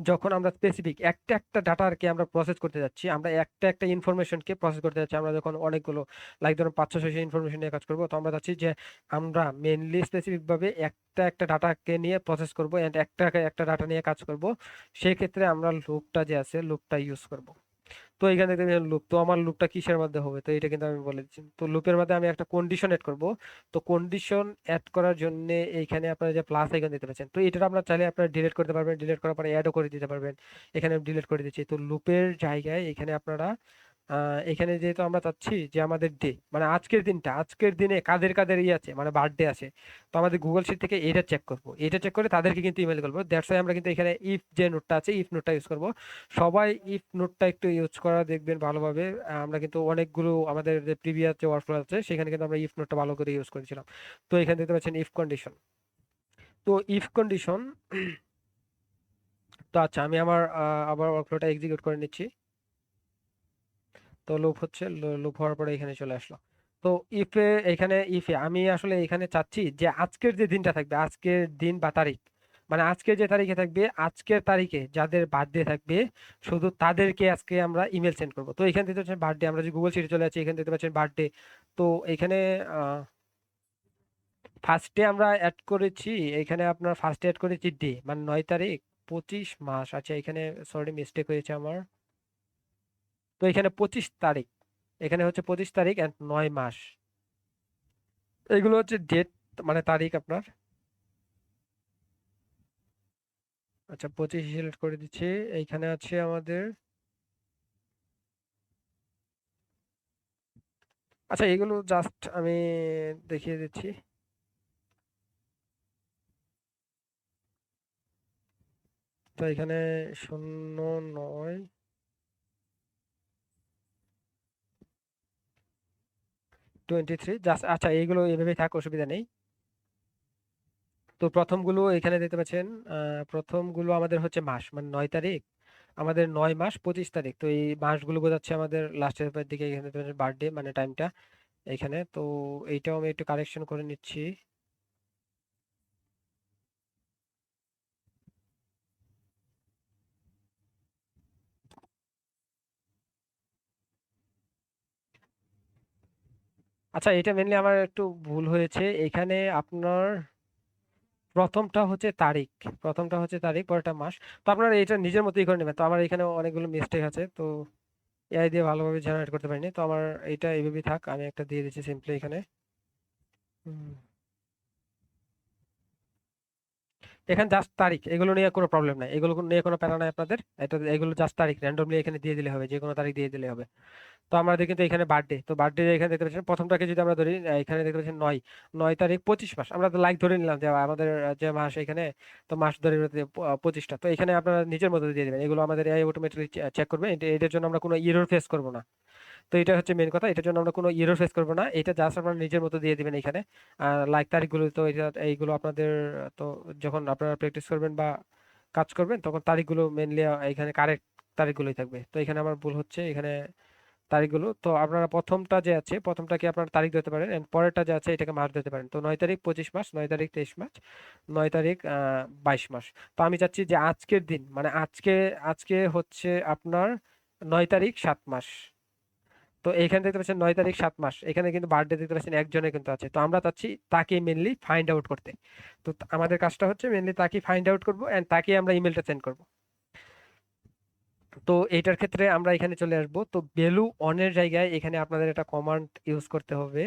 যখন আমরা স্পেসিফিক একটা ডাটাকে আমরা প্রসেস করতে যাচ্ছি, আমরা একটা ইনফরমেশনকে প্রসেস করতে যাচ্ছি, আমরা যখন অনেকগুলো লাইক ধরুন 500-600 ইনফরমেশন নিয়ে কাজ করবো, তো আমরা চাচ্ছি যে আমরা মেনলি স্পেসিফিক ভাবে একটা ডাটাকে নিয়ে প্রসেস করবো এন্ড একটা ডাটা নিয়ে কাজ করব। সেই ক্ষেত্রে আমরা লুপটা যে আছে লুপটা ইউজ করব। তো এখানে দেখতে লুপ, তো আমার লুপটা কিসের মধ্যে হবে, তো এটা কিন্তু আমি বলে দিচ্ছি। তো লুপের মধ্যে আমি একটা কন্ডিশন এড করব। তো কন্ডিশন এড করার জন্য এইখানে আপনারা যে প্লাস আইকন দিতে পারছেন, তো এটা আপনারা চাইলে আপনারা ডিলিট করতে পারবেন, ডিলিট করার পরে অ্যাডও করে দিতে পারবেন। এখানে আমি ডিলিট করে দিচ্ছি। তো লুপের জায়গায় এখানে আপনারা এখানে যেহেতু আমরা চাচ্ছি যে আমাদের ডে মানে আজকের দিনে কাদের আছে মানে বার্থডে আছে, তো আমাদের গুগল শিট থেকে এটা চেক করব, এটা চেক করে তাদেরকে কিন্তু ইমেল করবো। দ্যাটস ওয়াই আমরা কিন্তু এখানে ইফ যে নোটটা আছে ইফ নোটটা ইউজ করব। সবাই ইফ নোটটা একটু ইউজ করা দেখবেন ভালোভাবে। আমরা কিন্তু অনেকগুলো আমাদের যে প্রিভিয়াস যে ওয়ার্কফ্লো আছে সেখানে কিন্তু আমরা ইফ নোটটা ভালো করে ইউজ করেছিলাম। তো এখানে দেখতে পাচ্ছেন ইফ কন্ডিশন। তো ইফ কন্ডিশন, তো আচ্ছা আমি আমার আবার ওয়ার্কফ্লোটা এক্সিকিউট করে নিচ্ছি। তো লুপ হচ্ছে, লুপ হওয়ার পরে এখানে চলে আসলো। তো ইফে আমি আসলে এখানে চাচ্ছি যে আজকের যে দিনটা থাকবে, আজকের দিন বা তারিখ, মানে আজকের যে তারিখে থাকবে, আজকের তারিখে যাদের বার্থডে থাকবে শুধু তাদেরকে আজকে আমরা ইমেল সেন্ড করবো। তো এখান থেকে হচ্ছে বার্থডে, আমরা যে গুগল শিটে চলে যাচ্ছি এখান থেকে পাচ্ছেন বার্থডে। তো এখানে ফার্স্টে আমরা অ্যাড করেছি, এখানে আপনার ফার্স্টে অ্যাড করেছি ডে মানে 9 তারিখ 25 মাস। আচ্ছা এখানে সরি মিস্টেক হয়েছে আমার। তো এখানে 25 তারিখ, এখানে হচ্ছে 25 তারিখ এন্ড 9 মাস। এগুলো হচ্ছে ডেট মানে তারিখ আপনার। আচ্ছা 25 সিলেক্ট করে দিচ্ছি। এইখানে আছে আমাদের, আচ্ছা এগুলো জাস্ট আমি দেখিয়ে দিচ্ছি। তো এখানে 09 23 জাস্ট, আচ্ছা এইগুলো এভাবে থাক, অসুবিধা নেই। তো প্রথমগুলো এখানে দেখতে পাচ্ছেন, প্রথমগুলো আমাদের হচ্ছে মাস, মানে 9 তারিখ, আমাদের 9 মাস 25 তারিখ। তো এই মাসগুলো বোঝাচ্ছে আমাদের লাস্টের দিকে, এখানে বার্থডে মানে টাইমটা এখানে। তো এইটাও আমি একটু কারেকশন করে নিচ্ছি। আচ্ছা, এটা মেনলি আমার একটু ভুল হয়েছে এখানে। আপনার প্রথমটা হচ্ছে তারিখ, প্রথমটা হচ্ছে তারিখ, পরেরটা মাস। তো আপনারা এটা নিজের মতোই করে নেবেন। তো আমার এখানে অনেকগুলো মিস্টেক আছে, তো এআই দিয়ে ভালোভাবে জেনারেট করতে পারিনি। তো আমার এটা এইভাবেই থাক, আমি একটা দিয়ে দিচ্ছি সিম্পলি এখানে। হুম। এখানে জাস্ট তারিখ, এগুলো নিয়ে কোনো প্রবলেম নাই, এগুলো নিয়ে কোনো প্যারা নাই আপনাদের। এটা এগুলো জাস্ট তারিখ র্যান্ডমলি এখানে দিয়ে দিলে হবে, যে কোনো তারিখ দিয়ে দিলে হবে। তো আমাদের কিন্তু এখানে বার্থডে, তো বার্থডে এখানে দেখতে পাচ্ছেন প্রথমটাকে যদি আমরা ধরি, এখানে দেখতে পাচ্ছেন 9 তারিখ 25 মাস, আমরা তো লাইক ধরে নিলাম যে আমাদের যে মাস এখানে, তো মাস ধরে 25টা। তো এখানে আপনারা নিজের মতো দিয়ে দেবেন, এগুলো আমাদের এআই অটোমেটিক্যালি চেক করবে। এটার জন্য আমরা কোনো এরর ফেস করবো না। তো এটা হচ্ছে মেন কথা, এটার জন্য আমরা কোনো এরর ফেস করবো না, এটা জাস্ট আপনারা নিজের মতো দিয়ে দিবেন এখানে। লাইক তারিখগুলো তো এটা, এইগুলো আপনাদের, তো যখন আপনারা প্র্যাকটিস করবেন বা কাজ করবেন তখন তারিখগুলো মেনলি এখানে কারেক্ট তারিখগুলোই থাকবে। তো এখানে আমার ভুল হচ্ছে এখানে তারিখগুলো। তো আপনারা প্রথমটা যে আছে, প্রথমটাকে আপনারা তারিখ দিতে পারেন, এন্ড পরেরটা যে আছে এটাকে মাস দিতে পারেন। তো 9 তারিখ 25 মাস, 9 তারিখ 23 মাস, 9 তারিখ 22 মাস। তো আমি চাচ্ছি যে আজকের দিন, মানে আজকে, আজকে হচ্ছে আপনার 9 তারিখ 7 মাস। তো এখানে দেখতে পাচ্ছেন 9 তারিখ 7 মাস, এখানে কিন্তু বার্থডে দেখতে পাচ্ছেন একজনের কিন্তু আছে। তো আমরা চাচ্ছি তাকে মেনলি ফাইন্ড আউট করতে। তো আমাদের কাজটা হচ্ছে মেনলি তাকে ফাইন্ড আউট করবো, এন্ড তাকে আমরা ইমেলটা সেন্ড করবো। তো এইটার ক্ষেত্রে আমরা এখানে চলে আসবো। তো ভ্যালু অনের জায়গায় এখানে আপনাদের একটা কমান্ড ইউজ করতে হবে।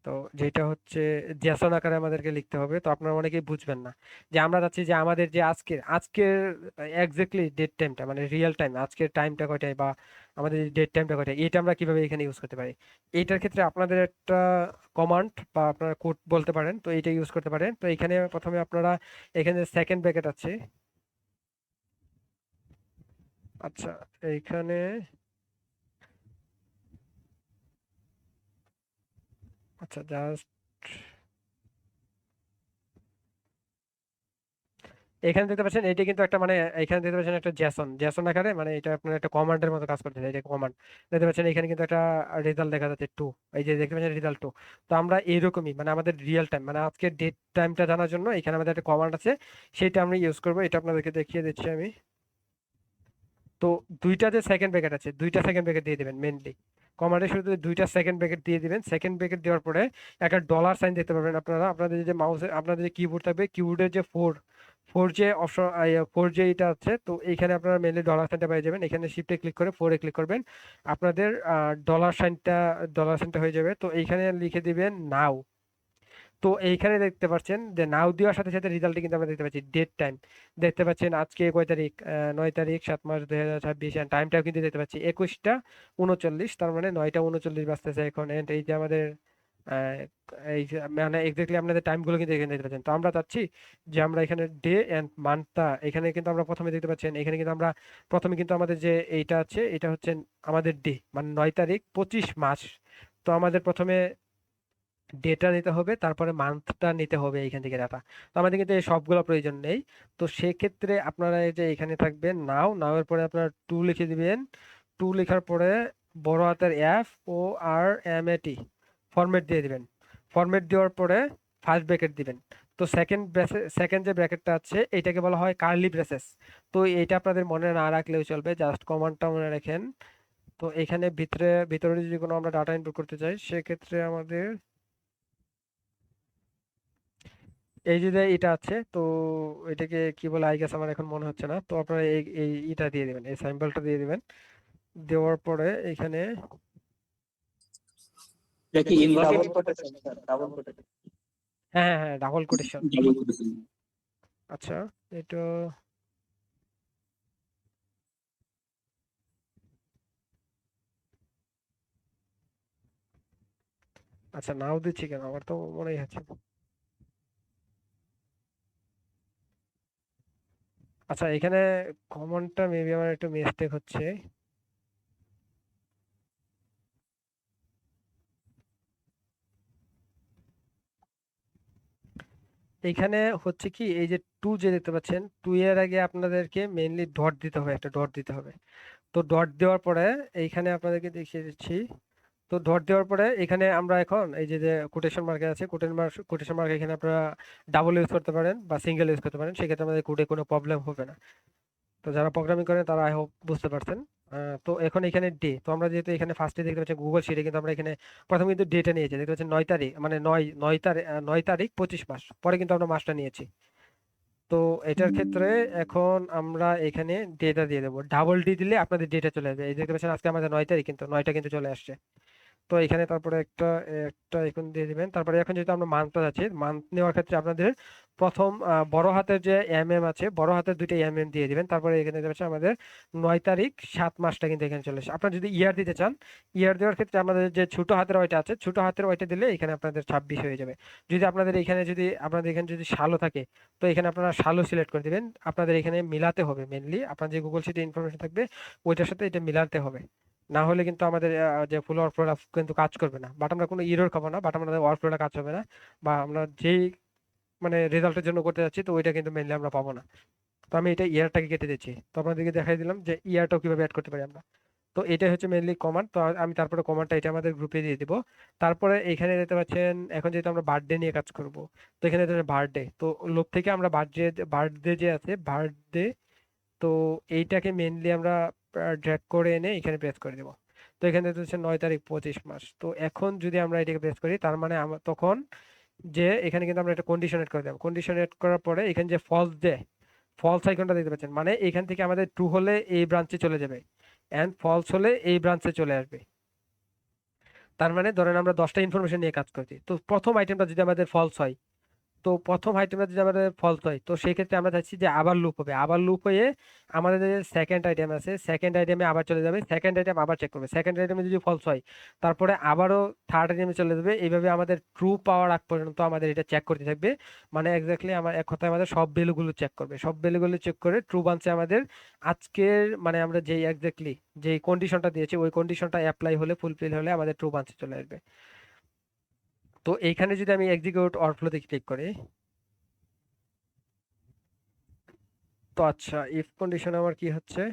তো যেটা হচ্ছে জেসন আকারে আমাদেরকে লিখতে হবে। তো আপনারা অনেকেই বুঝবেন না যে আমরা চাচ্ছি যে আমাদের যে আজকের আজকের এক্স্যাক্টলি ডেট টাইমটা, মানে রিয়েল টাইম আজকের টাইমটা কয়টায়, বা আমাদের ডেট টাইমটা কয়টায়, এটা আমরা কিভাবে এখানে ইউজ করতে পারি। এইটার ক্ষেত্রে আপনাদের একটা কমান্ড বা আপনারা কোড বলতে পারেন, তো এইটা ইউজ করতে পারেন। তো এখানে প্রথমে আপনারা, এখানে সেকেন্ড ব্র্যাকেট আছে। আচ্ছা, এইখানে, আচ্ছা জাস্ট, এখানে দেখতে পাচ্ছেন এটা কিন্তু একটা, মানে এখানে দেখতে পাচ্ছেন একটা জেসন, জেসন আকারে, মানে এটা আপনার একটা কমান্ডের মতো কাজ করতেছে, এটা কমান্ড। দেখতে পাচ্ছেন এখানে কিন্তু একটা রেজাল্ট দেখা যাচ্ছে 2, এই যে দেখতে পাচ্ছেন রেজাল্ট 2। তো আমরা এইরকমই, মানে আমাদের রিয়েল টাইম, মানে আজকের ডেট টাইমটা জানার জন্য এখানে আমাদের একটা কমান্ড আছে, সেটা আমরা ইউজ করবো। এটা আপনাদেরকে দেখিয়ে দিচ্ছি আমি। তো দুইটা যে সেকেন্ড ব্র্যাকেট আছে, দুইটা সেকেন্ড ব্র্যাকেট দিয়ে দিবেন মেনলি। কমান্ডের শুরুতে দুইটা সেকেন্ড ব্র্যাকেট দিয়ে দিবেন। সেকেন্ড ব্র্যাকেট দেওয়ার পরে একটা ডলার সাইন দেখতে পাবেন আপনারা, আপনাদের যে মাউসে, আপনাদের যে কিবোর্ড থাকবে, কিবোর্ডের যে ফোর, ফোর যে অপশন, ফোর যে এটা আছে, তো এইখানে আপনারা মেনলি ডলার সাইনটা পেয়ে যাবেন। এখানে শিফটে ক্লিক করে ফোরে ক্লিক করবেন, আপনাদের ডলার সাইনটা হয়ে যাবে। তো এইখানে লিখে দিবেন নাও। তো এইখানে দেখতে পাচ্ছেন যে নাও দেওয়ার সাথে সাথে রেজাল্টে কিন্তু আমরা দেখতে পাচ্ছি ডেট টাইম, দেখতে পাচ্ছেন আজকে কয় তারিখ, 9 তারিখ 7 মাস 2026, এন্ড টাইমটাও কিন্তু দেখতে পাচ্ছি 21টা 39। তার মানে 9টা 39 বাজতেছে এখন। এন্ড এই যে আমাদের আহ, এই যে মানে এক্স্যাক্টলি আপনাদের টাইমগুলো কিন্তু এখানে দেখতে পাচ্ছেন। তো আমরা চাচ্ছি যে আমরা এখানে ডে এন্ড মান্থটা, এখানে কিন্তু আমরা প্রথমে দেখতে পাচ্ছেন, এখানে কিন্তু আমরা প্রথমে কিন্তু আমাদের যে এইটা আছে, এটা হচ্ছে আমাদের ডে, মানে 9 তারিখ 25 মাস। তো আমাদের প্রথমে ডেটা নিতে হবে, তারপরে মান্থটা নিতে হবে এইখান থেকে ডাটা। তো আমাদের কিন্তু এই সবগুলো প্রয়োজন নেই। তো সেক্ষেত্রে আপনারা এই যে এখানে থাকবেন নাও, নাও এর পরে আপনারা টু লিখে দিবেন। টু লেখার পরে বড় হাতের FORMAT ফরম্যাট দিয়ে দিবেন। ফরম্যাট দেওয়ার পরে ফার্স্ট ব্র্যাকেট দিবেন। তো সেকেন্ড যে ব্র্যাকেটটা আছে এটাকে বলা হয় কার্লি ব্রেসেস। তো এটা আপনাদের মনে না রাখলেও চলবে, জাস্ট কমান্ডটা মনে রাখেন। তো এখানে ভিতরে ভিতরে যদি কোনো আমরা ডাটা ইনপুট করতে চাই, সেক্ষেত্রে আমাদের এই যে এটা আছে, তো এটাকে কি বলে আই গেস আমার এখন মনে হচ্ছে না। তো আপনারা এই এই এটা দিয়ে দিবেন, এই সিম্বলটা দিয়ে দিবেন। দেওয়ার পরে এখানে, এটা কি inverted quotation sir, double quotation? হ্যাঁ হ্যাঁ হ্যাঁ, ডাবল কোটেশন। Double quotation. আচ্ছা, এটা, আচ্ছা নাও দিচ্ছি কেন, আমার তো মনেই হচ্ছে না। আচ্ছা, এখানে কমনটা মেবি আমার একটু মিস্টেক হচ্ছে। এখানে হচ্ছে কি, এই যে টু যে দেখতে পাচ্ছেন, টু এর আগে আপনাদেরকে মেইনলি ডট দিতে হবে, একটা ডট দিতে হবে। তো ডট দেওয়ার পরে এইখানে আপনাদেরকে দেখিয়ে দিচ্ছি। তো ডট দেওয়ার পরে এখানে আমরা এখন এই যে যে কোটেশন মার্কে আছে, কোটেশন মার্ক এখানে আপনারা ডাবল ইউজ করতে পারেন বা সিঙ্গেল ইউজ করতে পারেন, সেক্ষেত্রে আমাদের কোডে কোনো প্রবলেম হবে না। তো যারা প্রোগ্রামিং করেন তারা আই হোপ বুঝতে পারছেন। তো এখন এখানে ডে, তো আমরা যেহেতু এখানে ফার্স্টে দেখতে পাচ্ছি গুগল শিটে, কিন্তু আমরা এখানে প্রথমে কিন্তু ডেটা নিয়েছি, দেখতে পাচ্ছেন 9 তারিখ, মানে 9 তারিখ 25 মাস, পরে কিন্তু আমরা মাসটা নিয়েছি। তো এটার ক্ষেত্রে এখন আমরা এখানে ডেটা দিয়ে দেবো, ডাবল ডি দিলে আপনাদের ডেটা চলে আসবে। এই দেখতে পাচ্ছেন আজকে আমাদের 9 তারিখ, কিন্তু 9টা কিন্তু চলে আসছে। তো এখানে তারপরে একটা একটা এখন দিয়ে দিবেন। তারপরে এখন যেহেতু আমরা মান্থটা যাচ্ছি, মান্থ নেওয়ার ক্ষেত্রে আপনাদের প্রথম বড় হাতের যে আছে, বড় হাতের দুইটা দিয়ে দিবেন। তারপরে এখানে দেখতে পাচ্ছেন আমাদের 9 তারিখ 7 মাসটা কিন্তু এখানে চলে আসে। আপনারা যদি ইয়ার দিতে চান, ইয়ার দেওয়ার ক্ষেত্রে আমাদের যে ছোট হাতের ওইটা আছে, ছোট হাতের ওইটা দিলে এখানে আপনাদের 26 হয়ে যাবে। যদি আপনাদের এখানে যদি সালও থাকে, তো এখানে আপনারা সালও সিলেক্ট করে দিবেন। আপনাদের এখানে মিলাতে হবে, মেনলি আপনার যে গুগল শিটে ইনফরমেশন থাকবে ওইটার সাথে এটা মিলাতে হবে। না হলে কিন্তু আমাদের যে ফুল ওয়ার্কফ্লোটা কিন্তু কাজ করবে না, বাট আমরা কোনো এরর খাবো না, বাট আমাদের ওয়ার্কফ্লোটা কাজ হবে না, বা আমরা যেই মানে রেজাল্টের জন্য করতে যাচ্ছি তো ওইটা কিন্তু মেনলি আমরা পাবো না। তো আমি এটা ইয়ারটাকে কেটে দিচ্ছি, তো আপনাদেরকে দেখাই দিলাম যে ইয়ারটাও কিভাবে অ্যাড করতে পারি আমরা। তো এটা হচ্ছে মেনলি কমান্ড। তো আমি তারপরে কমান্ডটা এটা আমাদের গ্রুপে দিয়ে দিব। তারপরে এখানে দেখতে পাচ্ছেন এখন যেহেতু আমরা বার্থডে নিয়ে কাজ করব, তো এখানে বার্থডে, তো লোক থেকে আমরা বার্থডে যে আছে বার্থডে, তো এইটাকে মেনলি আমরা ড্র্যাগ করে এনে এখানে প্রেস করে দেবো। তো এখানে দেখতে হচ্ছে 9 তারিখ 25 মাস। তো এখন যদি আমরা এটাকে প্রেস করি, তার মানে তখন যে এখানে কিন্তু আমরা একটা কন্ডিশন এড করে দেবো। কন্ডিশন এড করার পরে এখানে যে ফলস আইকনটা দেখতে পাচ্ছেন, মানে এখান থেকে আমাদের ট্রু হলে এই ব্রাঞ্চে চলে যাবে, এন্ড ফলস হলে এই ব্রাঞ্চে চলে আসবে। তার মানে ধরেন আমরা 10টা ইনফরমেশন নিয়ে কাজ করছি, তো প্রথম আইটেমটা যদি আমাদের ফলস হয়, তো প্রথম আইটেমটা যদি আমাদের ফলস হয়, তো সেই ক্ষেত্রে আমরা চাচ্ছি যে আবার লুপ হবে, আবার লুপ হয়ে আমাদের যে সেকেন্ড আইটেম আছে, সেকেন্ড আইটেমে আবার চলে যাবে, সেকেন্ড আইটেম আবার চেক করবে, সেকেন্ড আইটেমে যদি ফলস হয় তারপরে আবারও থার্ড আইটেমে চলে যাবে। এইভাবে আমাদের ট্রু পাওয়ার আগ পর্যন্ত আমাদের এটা চেক করতে থাকবে। মানে এক্স্যাক্টলি আমার এক কথায় আমাদের সব ভ্যালুগুলো চেক করবে, সব ভ্যালুগুলো চেক করে ট্রু বানছে আমাদের আজকের, মানে আমরা যেই এক্স্যাক্টলি যেই কন্ডিশনটা দিয়েছি ওই কন্ডিশনটা অ্যাপ্লাই হলে, ফুলফিল হলে আমাদের ট্রু বানছে চলে আসবে। তো এইখানে যদি আমি এক্সিকিউট ওয়ার্কফ্লোতে ক্লিক করি, তো আচ্ছা ইফ কন্ডিশন আমার কি হচ্ছে,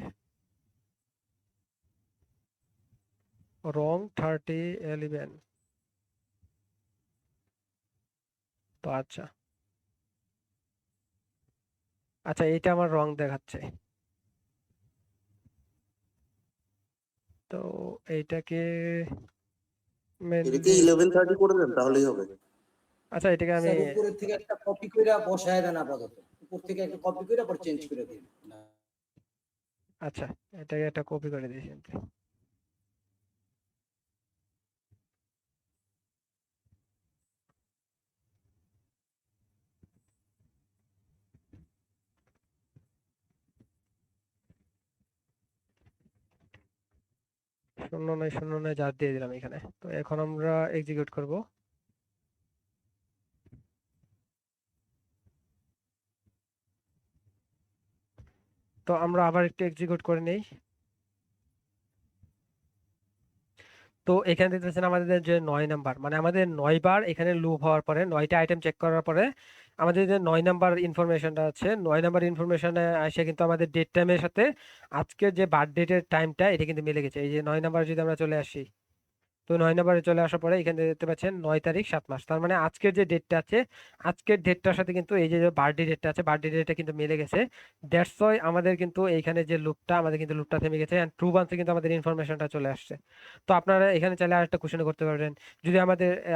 রং 3011। তো আচ্ছা, আচ্ছা এটা আমার রং দেখাচ্ছে। তো এইটাকে এটাকে মেনলি, 11:30 করে দেন তাহলেই হবে। আচ্ছা এটাকে আমি, স্যার উপরের থেকে একটা কপি করে বসায় দেন আপাতত, উপর থেকে একটা কপি করে পর চেঞ্জ করে দিন। আচ্ছা এটাকে একটা কপি করে দিয়েছি। শূন্য নয় শূন্য নয় যা দিয়ে দিলাম এখানে। তো এখন আমরা এক্সিকিউট করব। তো আমরা আবার একটু এক্সিকিউট করে নেই। তো এখানে দেখতে পাচ্ছেন আমাদের যে 9 নাম্বার, মানে আমাদের 9 বার এখানে লুপ হওয়ার পরে, 9টা আইটেম চেক করার পরে আমাদের যে 9 নাম্বার ইনফরমেশনটা আছে, 9 নাম্বার ইনফরমেশনে এসে কিন্তু আমাদের ডেট টাইমের সাথে আজকের যে বার্থ ডেটের টাইমটা এটা কিন্তু মিলে গেছে। এই যে 9 নাম্বার যদি আমরা চলে আসি, তো 9 নাম্বারে চলে আসার পরে এখানে দেখতে পাচ্ছেন 9 তারিখ 7 মাস, তার মানে আজকের যে ডেটটা আছে, আজকের ডেটটার সাথে কিন্তু এই যে বার্থডে ডেটটা আছে, বার্থডে ডেটটা কিন্তু মিলে গেছে। দ্যাটস ওয়াই আমাদের কিন্তু এইখানে যে লুপটা, আমাদের কিন্তু লুপটা থেমে গেছে, এন্ড ট্রু বানসে কিন্তু আমাদের ইনফরমেশনটা চলে আসছে। তো আপনারা এখানে চাইলে আরেকটা কোশ্চেন করতে পারবেন, যদি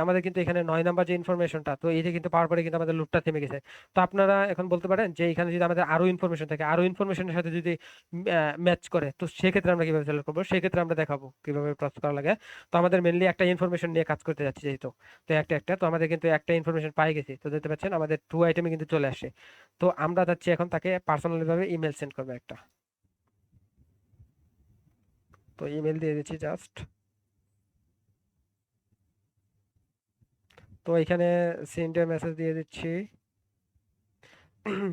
আমাদের কিন্তু এখানে 9 নাম্বার যে ইনফরমেশনটা, তো এইটা কিন্তু পাওয়ার পরে কিন্তু আমাদের লুপটা থেমে গেছে। তো আপনারা এখন বলতে পারেন যে এখানে যদি আমাদের আরো ইনফরমেশন থাকে, আরো ইনফরমেশনের সাথে যদি ম্যাচ করে, তো সেক্ষেত্রে আমরা কিভাবে সিলেক্ট করবো, সেক্ষেত্রে আমরা দেখাবো কিভাবে প্রসেস করা লাগে। তো আমাদের মেনলি একটা ইনফরমেশন নিয়ে কাজ করতে যাচ্ছি যেহেতু, তো একটা তো আমাদের কিন্তু একটা ইনফরমেশন পাই গেছি, তো দেখতে পাচ্ছেন আমাদের টু আইটেমে কিন্তু চলে আসে। তো আমরা যাচ্ছি এখন তাকে পার্সোনালি ভাবে ইমেল সেন্ড করবো একটা। তো ইমেল দিয়ে দিচ্ছি জাস্ট। তো এখানে সেন্ড এ মেসেজ দিয়ে দিচ্ছি।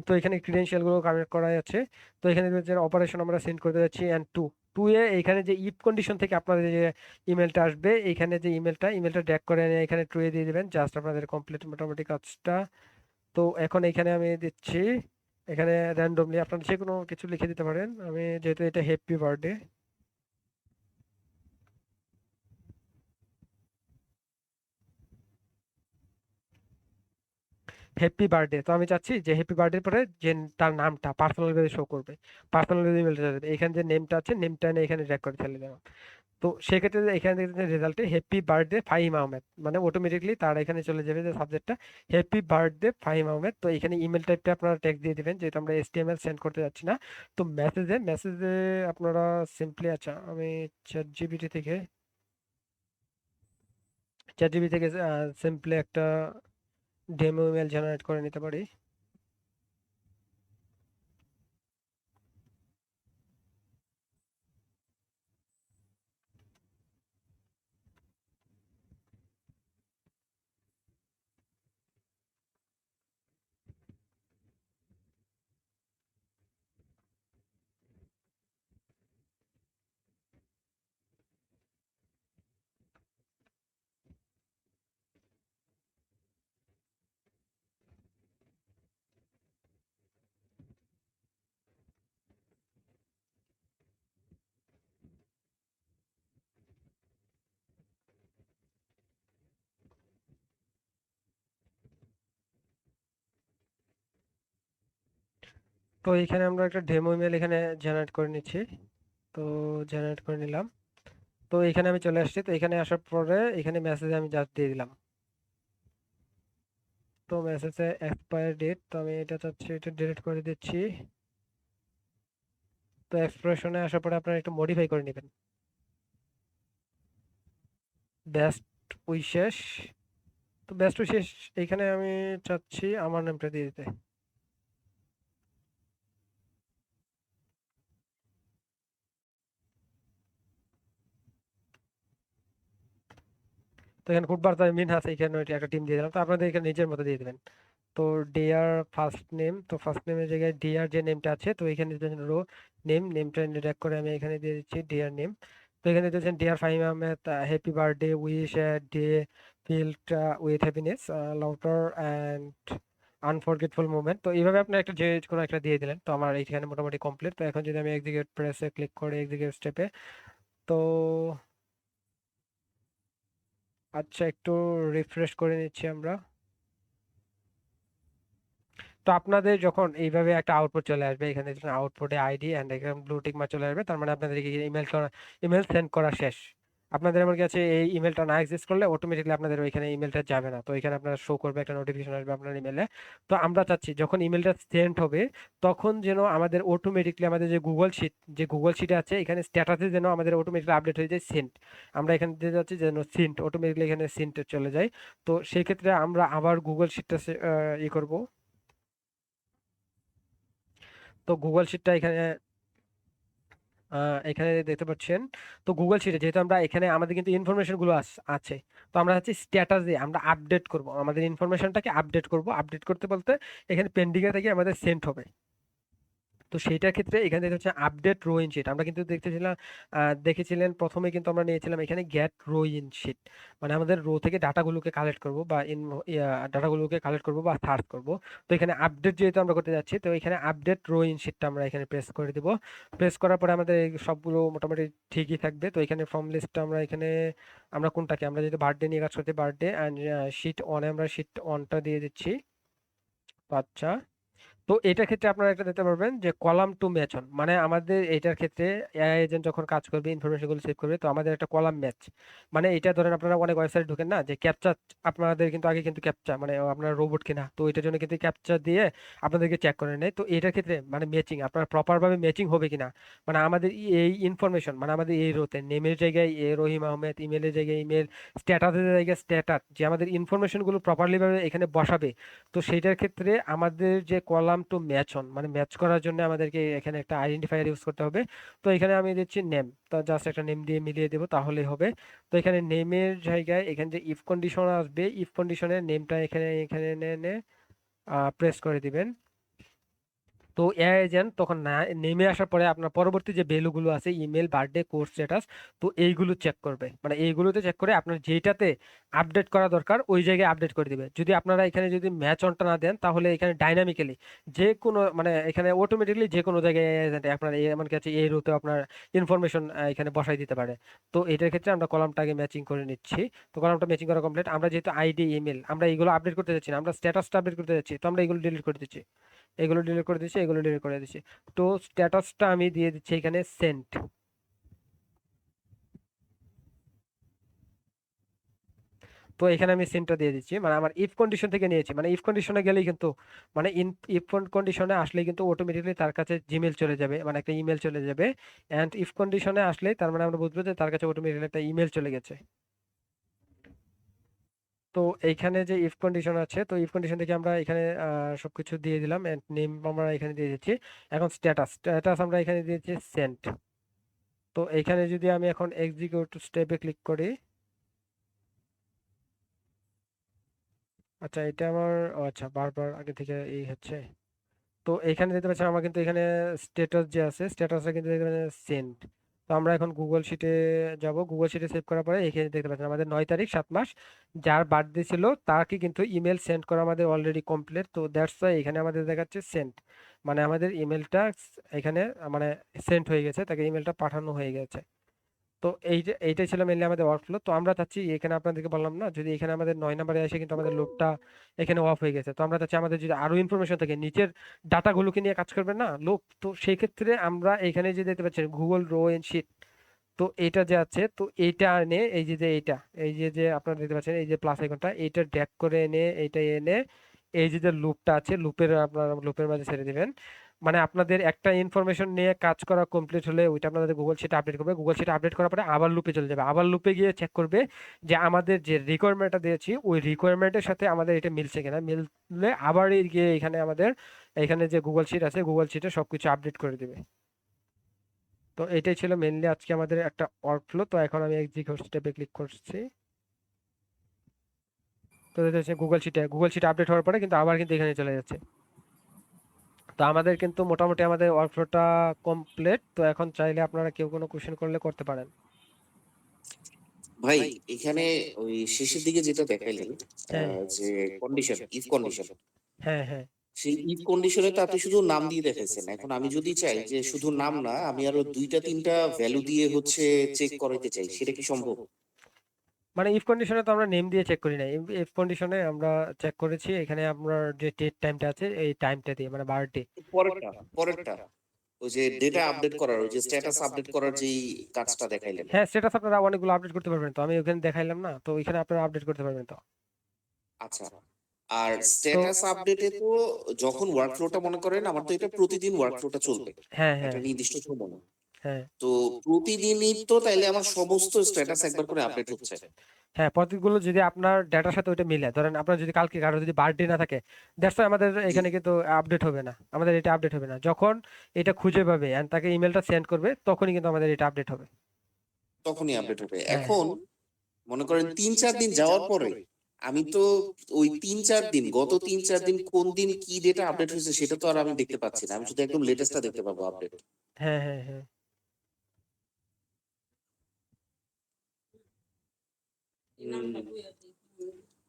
তো এখানে ক্রিডেন্সিয়াল গুলো কানেক্ট করা আছে। তো এখানে যে অপারেশন আমরা সেন্ড করতে যাচ্ছি এন্ড টু টু এ এখানে যে ইফ কন্ডিশন থেকে আপনাদের যে ইমেলটা আসবে, এখানে যে ইমেলটা ড্র্যাগ করে এনে এখানে টু এ দিয়ে দিবেন, জাস্ট আপনাদের কমপ্লিট মোটামুটি কাজটা। তো এখন এখানে আমি দিচ্ছি, এখানে র্যান্ডমলি আপনারা যে কোনো কিছু লিখে দিতে পারেন। আমি যেহেতু এটা হ্যাপি বার্থডে, হ্যাপি বার্থডে, তো আমি চাচ্ছি যে হ্যাপি বার্থডে পরে যে তার নামটা পার্সোনাল ভাবে শো করবে, পার্সোনাল ইমেলটা যাবে, এখানে যে নেমটা আছে নেমটা এনে এখানে ড্র্যাগ করে ফেলে দেওয়া। তো সেক্ষেত্রে এখানে দেখতে রেজাল্টে হ্যাপি বার্থডে ফাহিম আহমেদ, মানে অটোমেটিকলি তার এখানে চলে যাবে যে সাবজেক্টটা হ্যাপি বার্থডে ফাহিম আহমেদ। তো এখানে ইমেল টাইপটা আপনারা ট্যাগ দিয়ে দিবেন, যেহেতু আমরা এসটিএমএল সেন্ড করতে যাচ্ছি না। তো মেসেজে আপনারা সিম্পলি, আচ্ছা আমি চ্যাট জিপিটি থেকে সিম্পলি একটা ডেমো ইমেল জেনারেট করে নিতে পারি। তো এখানে আমরা একটা ডেমো ইমেল এখানে জেনারেট করে নিচ্ছি। তো জেনারেট করে নিলাম। তো এখানে আমি চলে আসছি। তো এখানে আসার পরে এখানে মেসেজে আমি জাস্ট দিয়ে দিলাম। তো মেসেজে এক্সপায়ার ডেট, তো আমি এটা চাচ্ছি এটা ডিলিট করে দিচ্ছি। তো এক্সপ্রেশনে আসার পরে আপনারা একটু মডিফাই করে নেবেন, বেস্ট উইশেস। তো বেস্ট উইশেস এখানে আমি চাচ্ছি আমার নামটা দিয়ে দিতে। তো এখানে ফুটবার মিনহাস এখানে একটা টিম দিয়ে দিলাম। তো আপনাদের এখানে নিজের মতো দিয়ে দিবেন। তো ডিয়ার ফার্স্ট নেম, তো ফার্স্ট নেমের জায়গায় ডিয়ার যে নেমটা আছে, তো এখানে রো নেমটা রেক করে আমি এখানে দিয়ে দিচ্ছি ডিয়ার নেম। তো এখানে দিয়েছেন dear Fahim Ahmed, happy birthday wish day filled with happiness laughter and unforgetful moment. তো এইভাবে আপনি একটা যে কোনো একটা দিয়ে দিলেন। তো আমার এইখানে মোটামুটি কমপ্লিট। তো এখন যদি আমি এক্সিকিউট প্রেসে ক্লিক করি এক্সিকিউট স্টেপে, তো আচ্ছা একটু রিফ্রেশ করে নিচ্ছি আমরা। তো আপনাদের যখন এইভাবে একটা আউটপুট চলে আসবে, এখানে আউটপুটে আইডি এন্ড এখানে ব্লু টিক মার্ক চলে আসবে, তার মানে আপনাদের ইমেল সেন্ড করা শেষ। আপনাদের আমার কাছে এই ইমেলটা না এক্সিস্ট করলে অটোমেটিকলি আপনাদের ওইখানে ইমেলটা যাবে না। তো এখানে আপনার শো করবে, একটা নোটিফিকেশন আসবে আপনার ইমেলে। তো আমরা চাচ্ছি যখন ইমেলটা সেন্ড হবে তখন যেন আমাদের অটোমেটিকলি আমাদের যে গুগল শিটে আছে এখানে স্ট্যাটাসে যেন আমাদের অটোমেটিকলি আপডেট হয়ে যায় সেন্ড। আমরা এখানে দিতে যাচ্ছি যেন সেন্ড অটোমেটিকলি এখানে সেন্ড চলে যায়। তো সেই ক্ষেত্রে আমরা আবার গুগল শিটটা ই করব। তো গুগল শিটটা এখানে দেখতে পাচ্ছেন। তো গুগল শিটে যেহেতু আমরা এখানে আমাদের কিন্তু ইনফরমেশন গুলো আছে। তো আমরা হচ্ছে স্ট্যাটাস দিয়ে আমরা আপডেট করব, আমাদের ইনফরমেশনটাকে আপডেট করব। আপডেট করতে বলতে এখানে পেন্ডিং এ থেকে আমাদের সেন্ড হবে। তো সেইটার ক্ষেত্রে এখানে দেখতে হচ্ছে আপডেট রো ইন শিট। আমরা কিন্তু দেখেছিলেন প্রথমে কিন্তু আমরা নিয়েছিলাম এখানে গেট রো ইন শিট, মানে আমাদের রো থেকে ডাটাগুলোকে কালেক্ট করব বা ডাটাগুলোকে কালেক্ট করব বা সার্চ করব। তো এখানে আপডেট যেহেতু আমরা করতে যাচ্ছি, তো এখানে আপডেট রো ইন শিটটা আমরা এখানে প্রেস করে দিব। প্রেস করার পরে আমাদের এই সবগুলো মোটামুটি ঠিকই থাকবে। তো এখানে ফর্ম লিস্টটা আমরা কোনটাকে, আমরা যেহেতু বার্থডে নিয়ে কাজ করতে, বার্থডে অ্যান্ড শিট ওয়ানে আমরা শিট ওয়ানটা দিয়ে দিচ্ছি। তো আচ্ছা, তো এটার ক্ষেত্রে আপনারা একটা দেখতে পারবেন যে কলাম টু ম্যাচ অন, মানে আমাদের এটার ক্ষেত্রে এআই এজেন্ট যখন কাজ করবে ইনফরমেশন গুলো সেভ করবে, তো আমাদের একটা কলাম ম্যাচ, মানে এটা ধরেন আপনারা অনেক ওয়েবসাইট ঢুকেন না যে ক্যাপচা, আপনাদের কিন্তু আগে কিন্তু ক্যাপচা মানে আপনার রোবট কিনা, তো এটার জন্য কিন্তু ক্যাপচা দিয়ে আপনাদেরকে চেক করে নেয়। তো এটার ক্ষেত্রে মানে ম্যাচিং আপনার প্রপার ভাবে ম্যাচিং হবে কিনা, মানে আমাদের এই ইনফরমেশন মানে আমাদের এই রোতে নেমের জায়গায় রহিম আহমেদ, ইমেলের জায়গায় ইমেল, স্ট্যাটাসের জায়গায় স্ট্যাটাস, যে আমাদের ইনফরমেশন গুলো প্রপারলি ভাবে এখানে বসাবে। তো সেইটার ক্ষেত্রে আমাদের যে কলাম টু ম্যাচ অন, মানে ম্যাচ করার জন্য আমাদেরকে এখানে একটা আইডেন্টিফায়ার ইউজ করতে হবে। তো এখানে আমি দিচ্ছি নেম, তো জাস্ট একটা নেম দিয়ে মিলিয়ে দেবো তাহলেই হবে। তো এখানে নেমের জায়গায় এখানে যে ইফ কন্ডিশন আসবে, ইফ কন্ডিশনের নেমটা এখানে এখানে এনে প্রেস করে দিবেন। তো এআই এজেন্ট তখন নেমে আসার পরে আপনার পরবর্তী যে ভ্যালুগুলো আছে ইমেল, বার্থডে, কোর্স স্ট্যাটাস, তো এইগুলো চেক করবে, মানে এইগুলোতে চেক করে আপনার যেটাতে আপডেট করা দরকার ওই জায়গায় আপডেট করে দিবে। যদি আপনারা এখানে যদি ম্যাচ অনটা না দেন তাহলে এখানে ডাইনামিক্যালি যে কোনো মানে এখানে অটোমেটিকলি যে কোনো জায়গায় এআই এজেন্ট আপনার এমন কাছে এই রুতে আপনার ইনফরমেশন এখানে বসাই দিতে পারে। তো এটার ক্ষেত্রে আমরা কলামটাকে ম্যাচিং করে নিচ্ছি। তো কলামটা ম্যাচিং করা কমপ্লিট। আমরা যেহেতু আইডি, ইমেল আমরা এইগুলো আপডেট করতে যাচ্ছি না, আমরা স্ট্যাটাসটা আপডেট করতে যাচ্ছি, তো আমরা এগুলো ডিলিট করে দিচ্ছি, এগুলো ডিলিট করে দিচ্ছি, এগুলো ডিলিট করে দিচ্ছি। তো স্ট্যাটাসটা আমি দিয়ে দিচ্ছি এখানে সেন্ট। তো এখানে আমি সেন্টটা দিয়ে দিচ্ছি, মানে আমার ইফ কন্ডিশন থেকে নিয়েছি, মানে ইফ কন্ডিশনে গেলেই কিন্তু মানে ইফ কন্ডিশনে আসলে কিন্তু অটোমেটিকলি তার কাছে জিমেল চলে যাবে, মানে একটা ইমেল চলে যাবে। অ্যান্ড ইফ কন্ডিশনে আসলে তার মানে আমরা বুঝবো যে তার কাছে অটোমেটিকলি একটা ইমেল চলে গেছে। তো এইখানে যে ইফ কন্ডিশন আছে, তো ইফ কন্ডিশন থেকে আমরা এখানে সবকিছু দিয়ে দিলাম, এন্ড নেম আমরা এখানে দিয়ে দিচ্ছি। এখন স্ট্যাটাস আমরা এখানে দিয়েছি সেন্ট। তো এইখানে যদি আমি এখন এক্সিকিউট স্টেপে ক্লিক করি, আচ্ছা এটা আমার আচ্ছা বারবার আগে থেকে এই হচ্ছে। তো এখানে দেখতে পাচ্ছেন আমার কিন্তু এখানে স্ট্যাটাস যে আছে স্ট্যাটাসটা কিন্তু এখানে সেন্ড। তো আমরা এখন গুগল শিটে যাব, গুগল শিটে সেভ করার পরে এখানে দেখতে পাচ্ছেন আমাদের 9 তারিখ 7 মাস যার বার্থডে ছিল তাকে কিন্তু ইমেল সেন্ড করা আমাদের অলরেডি কমপ্লিট। তো দ্যাটস ওয়াই এখানে আমাদের দেখাচ্ছে সেন্ড, মানে আমাদের ইমেলটা এখানে মানে সেন্ড হয়ে গেছে, তাকে ইমেলটা পাঠানো হয়ে গেছে। তো এইটাই ছিল মেনলি আমাদের ওয়ার্কফ্লো। তো আমরা চাচ্ছি এখানে আপনাদেরকে বললাম না, যদি এখানে আমাদের 9 নম্বরে এসে কিন্তু আমাদের লোডটা এখানে অফ হয়ে গেছে, তো আমরা চাচ্ছি আমাদের যদি আরো ইনফরমেশন থাকে নিচের ডাটাগুলোকে নিয়ে কাজ করবে না লোক, তো সেই ক্ষেত্রে আমরা এখানে যে দেখতে পাচ্ছি গুগল রো এন্ড শিট, তো এটা যে আছে তো এইটা এনে এই যে যে এইটা এই যে যে আপনারা দেখতে পাচ্ছেন এই যে প্লাস আইকনটা, এইটা ড্র্যাগ করে এনে এইটা এনে এই যে যে লুপটা আছে লুপের আপনার লুপের মাঝে ছেড়ে দিবেন। মানে আপনাদের একটা ইনফরমেশন নিয়ে কাজ করা কমপ্লিট হলে ওইটা আপনাদের গুগল শিটে আপডেট করবে, গুগল শিটে আপডেট করার পরে আবার লুপে চলে যাবে, আবার লুপে গিয়ে চেক করবে যে আমাদের যে রিকোয়ারমেন্টটা দিয়েছি ওই রিকোয়ারমেন্টের সাথে আমাদের এটা মিলছে কিনা, মিললে আবার গিয়ে এখানে আমাদের এখানে যে গুগল শিট আছে গুগল শিটে সবকিছু আপডেট করে দিবে। তো এটাই ছিল মেনলি আজকে আমাদের একটা ওয়ার্কফ্লো। তো এখন আমি এক্সিকিউট স্টেপে ক্লিক করছি। তো এটা হচ্ছে গুগল শিটে আপডেট হওয়ার পরে কিন্তু আবার কিন্তু এখানে চলে যাচ্ছে। তো আমাদের কিন্তু মোটামুটি আমাদের ওয়ার্কফ্লোটা কমপ্লিট। তো এখন চাইলে আপনারা কেউ কোনো কোশ্চেন করলে করতে পারেন। ভাই এখানে ওই শেষের দিকে যেটা দেখাইলেন, হ্যাঁ যে কন্ডিশন, ইফ কন্ডিশন, হ্যাঁ হ্যাঁ সেই ইফ কন্ডিশনে তো আপনি শুধু নাম দিয়ে দেখাইছেন। এখন আমি যদি চাই যে শুধু নাম না, আমি আরো দুইটা তিনটা ভ্যালু দিয়ে হচ্ছে চেক করাইতে চাই, সেটা কি সম্ভব? মানে ইফ কন্ডিশনে তো আমরা নেম দিয়ে চেক করি না, ইফ কন্ডিশনে আমরা চেক করেছি এখানে আমরা যে ডেট টাইমটা আছে এই টাইমটা দিয়ে মানে বার্থডে। পরেরটা পরেরটা ওই যে ডেটা আপডেট করার, ওই যে স্ট্যাটাস আপডেট করার যেই কাজটা দেখাইলেন। হ্যাঁ স্ট্যাটাস আপনারা অনেকগুলো আপডেট করতে পারবেন, তো আমি ওখানে দেখাইলাম না, তো ওইখানে আপনারা আপডেট করতে পারবেন তো। আচ্ছা, আর তো স্ট্যাটাস আপডেটে তো যখন ওয়ার্কফ্লোটা, মনে করেন আমার তো এটা প্রতিদিন ওয়ার্কফ্লোটা চলবে হ্যাঁ একটা হ্যাঁ নির্দিষ্ট সময়, হ্যাঁ তো প্রতিদিনই তো তাইলে আমার সমস্ত স্ট্যাটাস একবার করে আপডেট হচ্ছে। হ্যাঁ প্রতীকগুলো যদি আপনার ডেটার সাথে ওইটা মিলে, ধরেন আপনার যদি কালকে কারো যদি বার্থডে না থাকে দ্যাটস আমাদের জি, এখানে কিন্তু আপডেট হবে না, আমাদের এটা আপডেট হবে না। যখন এটা খুঁজে পাবে এন্ড তাকে ইমেলটা সেন্ড করবে তখনই কিন্তু আমাদের এটা আপডেট হবে। তখনই আপডেট হবে। হ্যাঁ এখন মনে করেন 3-4 দিন যাওয়ার পরে আমি তো ওই 3-4 দিন, গত 3-4 দিন কোন দিন কি ডেটা আপডেট হয়েছে সেটা তো আর আমি দেখতে পাচ্ছি না, আমি শুধু একদম লেটেস্টটা দেখতে পাবো আপডেট। হ্যাঁ হ্যাঁ হ্যাঁ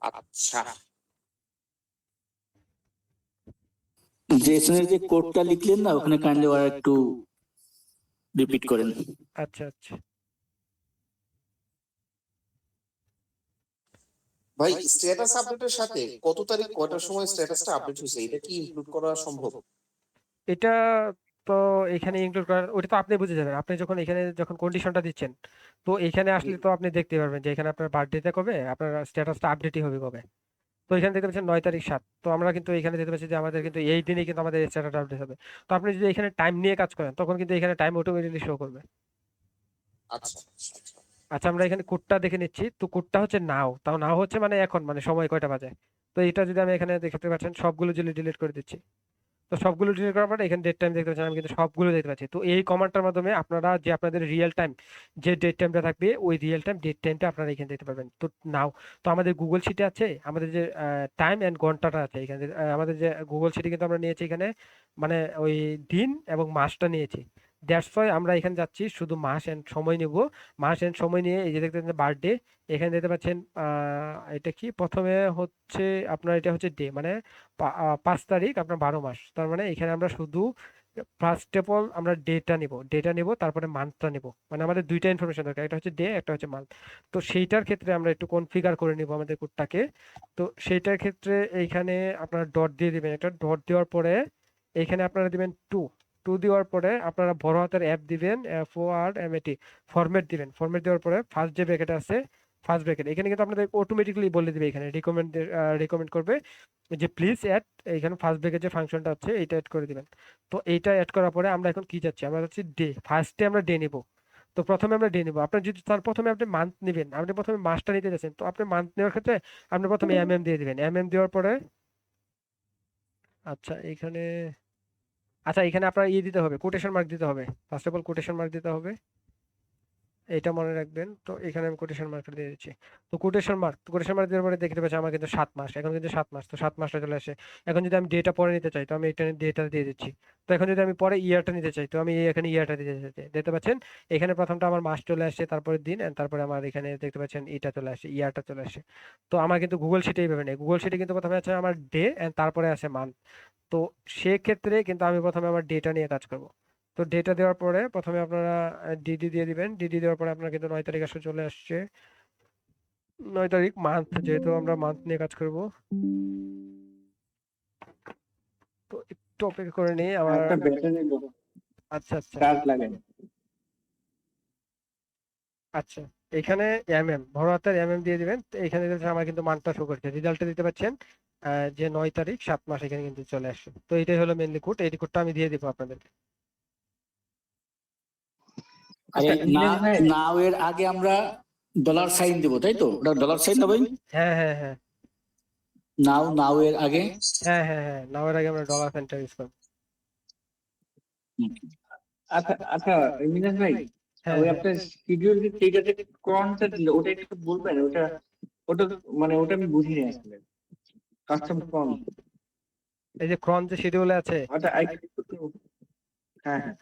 আচ্ছা, জেসনের যে কোডটা লিখলেন না ওখানে কাইন্ডলি আর একটু রিপিট করেন। আচ্ছা আচ্ছা ভাই স্ট্যাটাস আপডেটের সাথে কত তারিখ কয়টার সময় স্ট্যাটাসটা আপডেট হয়েছে এটা কি ইনক্লুড করা সম্ভব? এটা তো এখানে ইনক্লুড করার ওটা তো আপনি বুঝে যাবেন, আপনি যখন এখানে যখন কন্ডিশনটা দিচ্ছেন তো এখানে আসলে তো আপনি দেখতে পারবেন যে এখানে আপনার বার্থডেটা কবে, আপনার স্ট্যাটাসটা আপডেটই হবে কবে। তো এখানে দেখতে পাচ্ছেন 9 তারিখ 7, তো আমরা কিন্তু এখানে দেখতে পাচ্ছি যে আমাদের কিন্তু এই দিনেই কিন্তু আমাদের স্ট্যাটাস আপডেট হবে। তো আপনি যদি এখানে টাইম নিয়ে কাজ করেন তখন কিন্তু এখানে টাইম অটোমেটিকলি শো করবে। আচ্ছা আচ্ছা। আচ্ছা আমরা এখানে কোডটা দেখে নিচ্ছি, তো কোডটা হচ্ছে নাও, তাও নাও হচ্ছে মানে এখন মানে সময় কয়টা বাজে। তো এটা যদি আমি এখানে দেখতে পাচ্ছেন সবগুলো যদি ডিলিট করে দিচ্ছি, তো সবগুলো ডিলিট করার পরে এখানে ডেট টাইম দেখতে পাচ্ছেন আমি কিন্তু সবগুলো দেখতে পাচ্ছি। তো এই কমান্ডটার মাধ্যমে আপনারা যে আপনাদের রিয়েল টাইম যে ডেট টাইমটা থাকবে ওই রিয়েল টাইম ডেট টাইমটা আপনারা এখানে দেখতে পারবেন। তো নাও তো আমাদের গুগল শিটে আছে আমাদের যে টাইম এন্ড ঘন্টাটা আছে এখানে আমাদের যে গুগল শিটে কিন্তু আমরা নিয়েছি এখানে মানে ওই দিন এবং মাসটা নিয়েছি। দ্যাটস ওয়াই আমরা এখানে যাচ্ছি শুধু মাস এন্ড সময় নিব। মাস এন্ড সময় নিয়ে এই যে দেখতে পাচ্ছেন বার্থডে, এখানে দেখতে পাচ্ছেন এটা কি প্রথমে হচ্ছে আপনার এটা হচ্ছে ডে, মানে 5 তারিখ আপনার 12 মাস, তার মানে এখানে আমরা শুধু ফার্স্ট অফ অল আমরা ডেটা নিব তারপরে মান্থটা নিব, মানে আমাদের দুইটা ইনফরমেশন দরকার, একটা হচ্ছে ডে একটা হচ্ছে মান্থ। তো সেইটার ক্ষেত্রে আমরা একটু কনফিগার করে নিব আমাদের কোডটাকে। তো সেইটার ক্ষেত্রে এইখানে আপনারা ডট দিয়ে দিবেন, একটা ডট দেওয়ার পরে এখানে আপনারা দিবেন টু। টু দেওয়ার পরে আপনারা বড় হাতের অ্যাপ দিবেন, FORMAT, ফরম্যাট দিবেন। ফরম্যাট দেওয়ার পরে ফার্স্ট যে ব্র্যাকেট আছে, ফার্স্ট ব্র্যাকেট এখানে কিন্তু আপনাদের অটোমেটিক্যালি বলে দিবে, এখানে রিকমেন্ড করবে যে প্লিজ অ্যাড, এখানে ফার্স্ট ব্র্যাকেট যে ফাংশনটা আছে এইটা অ্যাড করে দিবেন। তো এইটা অ্যাড করার পরে আমরা এখন কি যাচ্ছি, আমরা যাচ্ছি ডে, ফার্স্টে আমরা ডে নিব। তো প্রথমে আমরা ডে নিব, আপনার যদি তার প্রথমে আপনি মান্থ নেবেন, আপনি প্রথমে মাসটা নিতে যাচ্ছেন, তো আপনি মান্থ নেওয়ার ক্ষেত্রে আপনি প্রথমে দিয়ে দিবেন। দেওয়ার পরে আচ্ছা এখানে, আচ্ছা এখানে আপনার ইয়ে দিতে হবে, কোটেশন মার্ক দিতে হবে, first of all quotation mark দিতে হবে, এটা মনে রাখবেন। তো এখানে আমি কোটেশন মার্ক দিয়ে দিচ্ছি। তো কোটেশন মার্ক দেওয়ার পরে দেখতে পাচ্ছি আমার কিন্তু 7 মাস, এখন কিন্তু 7 মাস, তো 7 মাসটা চলে আসে। এখন যদি আমি ডেটা পরে নিতে চাই তো আমি এটা ডেটা দিয়ে দিচ্ছি। তো এখন যদি আমি পরে ইয়ারটা নিতে চাই তো আমি এখানে ইয়ারটা দিতে চাই, দেখতে পাচ্ছেন এখানে প্রথমটা আমার মাস চলে আসছে, তারপরে দিন, and তারপরে আমার এখানে দেখতে পাচ্ছেন এটা চলে আসে, ইয়ারটা চলে আসে। তো আমার কিন্তু গুগল শিটে এইভাবে নেই, গুগল শিটে কিন্তু প্রথমে আছে আমার ডে এন্ড তারপরে আছে মান্থ। তো সেক্ষেত্রে কিন্তু আমি প্রথমে আমার ডেটা নিয়ে কাজ করব। তো ডেটা দেওয়ার পরে প্রথমে আপনারা ডিডি দিয়ে দিবেন, ডিডি দেওয়ার পরে আপনার কিন্তু 9 তারিখ আসলে চলে আসছে। 9 তারিখ মান্থ, যেহেতু আমরা মান্থ নিয়ে কাজ করব, তো একটু অপেক্ষা করে নিই আমার। একটা ব্যাটারি আচ্ছা আচ্ছা চার্জ লাগে। আচ্ছা, এখানে বড় হাতের দিয়ে দিবেন। তো এখানে দেখছেন আমার কিন্তু মানটা শো করছে, রেজাল্টটা দিতে পাচ্ছেন যে 9 তারিখ 7 মাস এখানে কিন্তু চলে আসছে। তো এটাই হলো মেনলি কোড, এই কোডটা আমি দিয়ে দিব আপনাদেরকে। আর আচ্ছা এই ইলিয়াস ভাই, নাও এর আগে আমরা ডলার সাইন দেবো, তাই তো? ওটা ডলার সাইন হবে। হ্যাঁ হ্যাঁ হ্যাঁ নাও এর আগে। হ্যাঁ, নাওয়ার আগে আমরা ডলার সেন্টার ইউজ করব। আচ্ছা আচ্ছা ইলিয়াস ভাই, হ্যাঁ ওই হ্যাঁ আপনার শিডিউল যে ক্রনটা দিল ওটা একটু বলবেন? ওটা ওটা মানে ওটা আমি বুঝিনি আসলে। কাস্টম ক্রন, এই যে ক্রন যে শিডিউলে আছে, ওটা হ্যাঁ হ্যাঁ